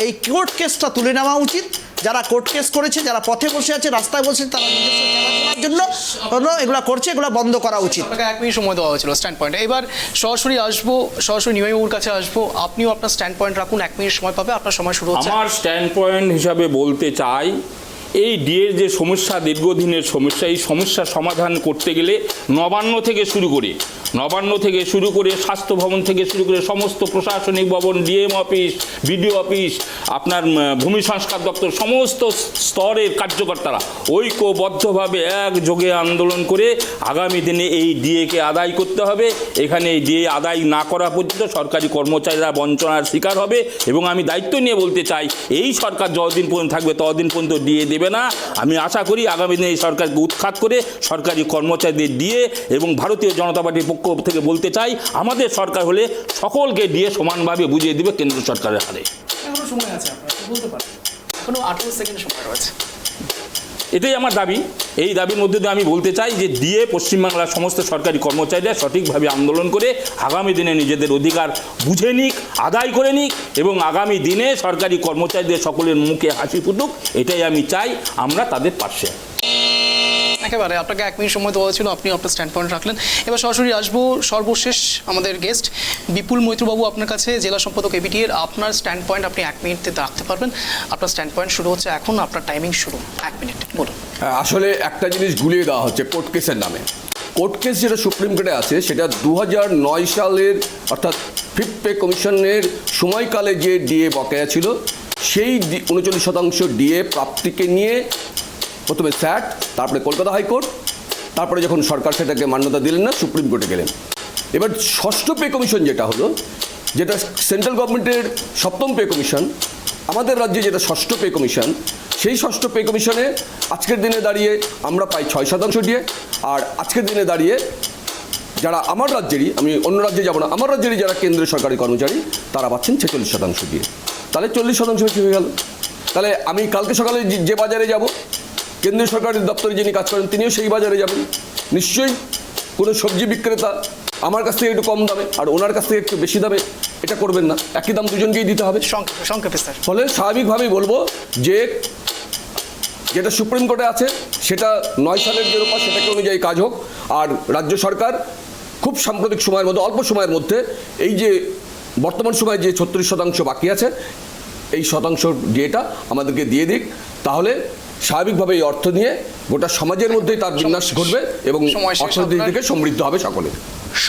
এই কোর্ট কেসটা তুলে নেওয়া উচিত। যারা কোর্ট কেস করেছে, যারা পথে বসে আছে, রাস্তায় বসে, তারা নিজস্ব চালানোর জন্য এগুলো করছে, এগুলো বন্ধ করা উচিত। আপনাকে 1 মিনিট সময় দেওয়া হয়েছিল স্ট্যান্ড পয়েন্ট। এবার সরাসরি নিমাইবাবুর কাছে আসবো। আপনিও আপনার স্ট্যান্ড পয়েন্ট রাখুন, 1 মিনিট সময় পাবে, আপনার সময় শুরু হচ্ছে। আমার স্ট্যান্ড পয়েন্ট হিসাবে বলতে চাই, এই ডিএর যে সমস্যা, দীর্ঘদিনের সমস্যা, এই সমস্যা সমাধান করতে গেলে নবান্ন থেকে শুরু করে স্বাস্থ্য ভবন থেকে শুরু করে সমস্ত প্রশাসনিক ভবন, ডিএম অফিস, বিডিও অফিস, আপনার ভূমি সংস্কার দপ্তর, সমস্ত স্তরের কার্যকর্তারা ঐক্যবদ্ধভাবে একযোগে আন্দোলন করে আগামী দিনে এই ডিএকে আদায় করতে হবে। এখানে এই ডিএ আদায় না করা পর্যন্ত সরকারি কর্মচারীরা বঞ্চনার শিকার হবে। এবং আমি দায়িত্ব নিয়ে বলতে চাই, এই সরকার যতদিন পর্যন্ত থাকবে ততদিন পর্যন্ত ডিএ দেবে না। আমি আশা করি আগামী দিনে এই সরকারকে উৎখাত করে সরকারি কর্মচারীদের ডিএ, এবং ভারতীয় জনতা পার্টির পক্ষ থেকে বলতে চাই, আমাদের সরকার হলে সকলকে ডিএ সমানভাবে বুঝিয়ে দিবে কেন্দ্র সরকারের হাতে। এখনো সময় আছে, আপনারা বলতে পারেন, এখনো 18 সেকেন্ড সময় রয়েছে। এটাই আমার দাবি। এই দাবির মধ্যে দিয়ে আমি বলতে চাই যে ডিএ পশ্চিমবাংলার সমস্ত সরকারি কর্মচারীরা সঠিকভাবে আন্দোলন করে আগামী দিনে নিজেদের অধিকার বুঝে নিক, আদায় করে নিক, এবং আগামী দিনে সরকারি কর্মচারীদের সকলের মুখে হাসি ফুটুক, এটাই আমি চাই। আমরা তাদের পাশে। একেবারে আপনাকে 1 মিনিট সময় দেওয়া হয়েছিল, আপনি আপনার স্ট্যান্ড পয়েন্ট রাখলেন। এবার সরাসরি আসবো সর্বশেষ আমাদের গেস্ট বিপুল মৈত্রবাবু আপনার কাছে, জেলা সম্পাদক এবিটি এর। আপনার স্ট্যান্ড পয়েন্ট আপনি 1 মিনিটে রাখতে পারবেন। আপনার স্ট্যান্ড পয়েন্ট শুরু হচ্ছে এখন, আপনার টাইমিং শুরু 1 মিনিট, বলুন। আসলে একটা জিনিস গুলিয়ে দেওয়া হচ্ছে কোর্ট কেসের নামে। কোর্ট কেস যেটা সুপ্রিম কোর্টে আছে, সেটা 2009 সালের অর্থাৎ 5th পে কমিশনের সময়কালে যে ডিএ বকেয়া ছিল, সেই 39% ডিএ প্রাপ্তিকে নিয়ে প্রথমে স্যাট, তারপরে কলকাতা হাইকোর্ট, তারপরে যখন সরকার সেটাকে মান্যতা দিলেন না, সুপ্রিম কোর্টে গেলেন। এবার 6ষ্ঠ পে কমিশন যেটা হলো, যেটা সেন্ট্রাল গভর্নমেন্টের 7ম পে কমিশন, আমাদের রাজ্যে যেটা 6ষ্ঠ পে কমিশন, সেই 6ষ্ঠ পে কমিশনে আজকের দিনে দাঁড়িয়ে আমরা পাই 6% ডিএ। আর আজকের দিনে দাঁড়িয়ে যারা আমার রাজ্যেরই, আমি অন্য রাজ্যে যাব না, আমার রাজ্যেরই যারা কেন্দ্রীয় সরকারি কর্মচারী, তারা পাচ্ছেন 46% ডিএ। তাহলে 40% বেশি হয়ে গেল। তাহলে আমি কালকে সকালে যে বাজারে যাব, কেন্দ্রীয় সরকারের দপ্তরে যিনি কাজ করেন তিনিও সেই বাজারে যাবেন। নিশ্চয়ই কোনো সবজি বিক্রেতা আমার কাছ থেকে একটু কম দামে আর ওনার কাছ থেকে একটু বেশি দামে এটা করবেন না, একই দাম দুজনকেই দিতে হবে। সংক্ষেপে স্যার। ফলে স্বাভাবিকভাবেই বলবো যে যেটা সুপ্রিম কোর্টে আছে সেটা 9 সালের যে রূপা সেটাকে অনুযায়ী কাজ হোক, আর রাজ্য সরকার খুব সাম্প্রতিক সময়ের মধ্যে, অল্প সময়ের মধ্যে এই যে বর্তমান সময়ে যে 36% বাকি আছে এই শতাংশ ডিএটা আমাদেরকে দিয়ে দিক, তাহলে স্বাভাবিকভাবে এই অর্থ নিয়ে গোটা সমাজের মধ্যেই তার বিন্যাস ঘটবে এবং অর্থনৈতিক দিকে সমৃদ্ধ হবে সকলে।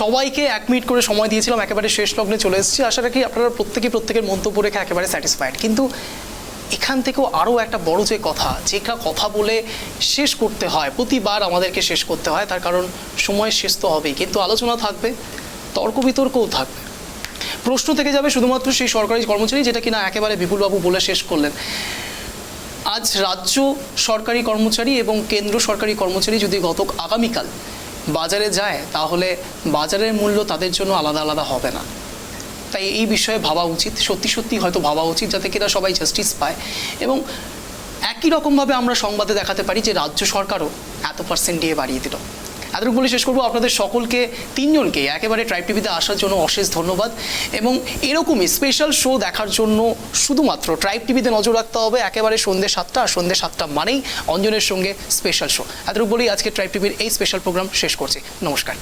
সবাইকে 1 মিনিট করে সময় দিয়েছিলাম, একেবারে শেষ লগ্নে চলে এসেছি। আশা রাখি আপনারা প্রত্যেকের মন্তব্য রেখে একেবারে স্যাটিসফাইড। কিন্তু এখান থেকেও আরও একটা বড় যে কথা বলে শেষ করতে হয়, প্রতিবার আমাদেরকে শেষ করতে হয়, তার কারণ সময় শেষ তো হবেই, কিন্তু আলোচনা থাকবে, তর্ক বিতর্কও থাকবে। প্রশ্ন থেকে যাবে শুধুমাত্র সেই সরকারি কর্মচারী, যেটা কিনা একেবারে বিপুলবাবু বলে শেষ করলেন। আজ রাজ্য সরকারি কর্মচারী এবং কেন্দ্র সরকারি কর্মচারী যদি আগামীকাল বাজারে যায়, তাহলে বাজারের মূল্য তাদের জন্য আলাদা আলাদা হবে না। তাই এই বিষয়ে ভাবা উচিত, সত্যি হয়তো ভাবা উচিত, যাতে কিনা সবাই জাস্টিস পায়। এবং একই রকমভাবে আমরা সংবাদে দেখাতে পারি যে রাজ্য সরকারও এত % দিয়ে বাড়িয়ে দিল। এতটুকু বলে শেষ করবো। আপনাদের সকলকে, 3 জনকে একেবারে ট্রাইব টিভিতে আসার জন্য অশেষ ধন্যবাদ। এবং এরকমই স্পেশাল শো দেখার জন্য শুধুমাত্র ট্রাইব টিভিতে নজর রাখতে হবে একেবারে সন্ধ্যে 7টা, আর সন্ধ্যে 7টা মানেই অঞ্জনের সঙ্গে স্পেশাল শো। এতটুকু বলেই আজকে ট্রাইব টিভির এই স্পেশাল প্রোগ্রাম শেষ করছি। নমস্কার।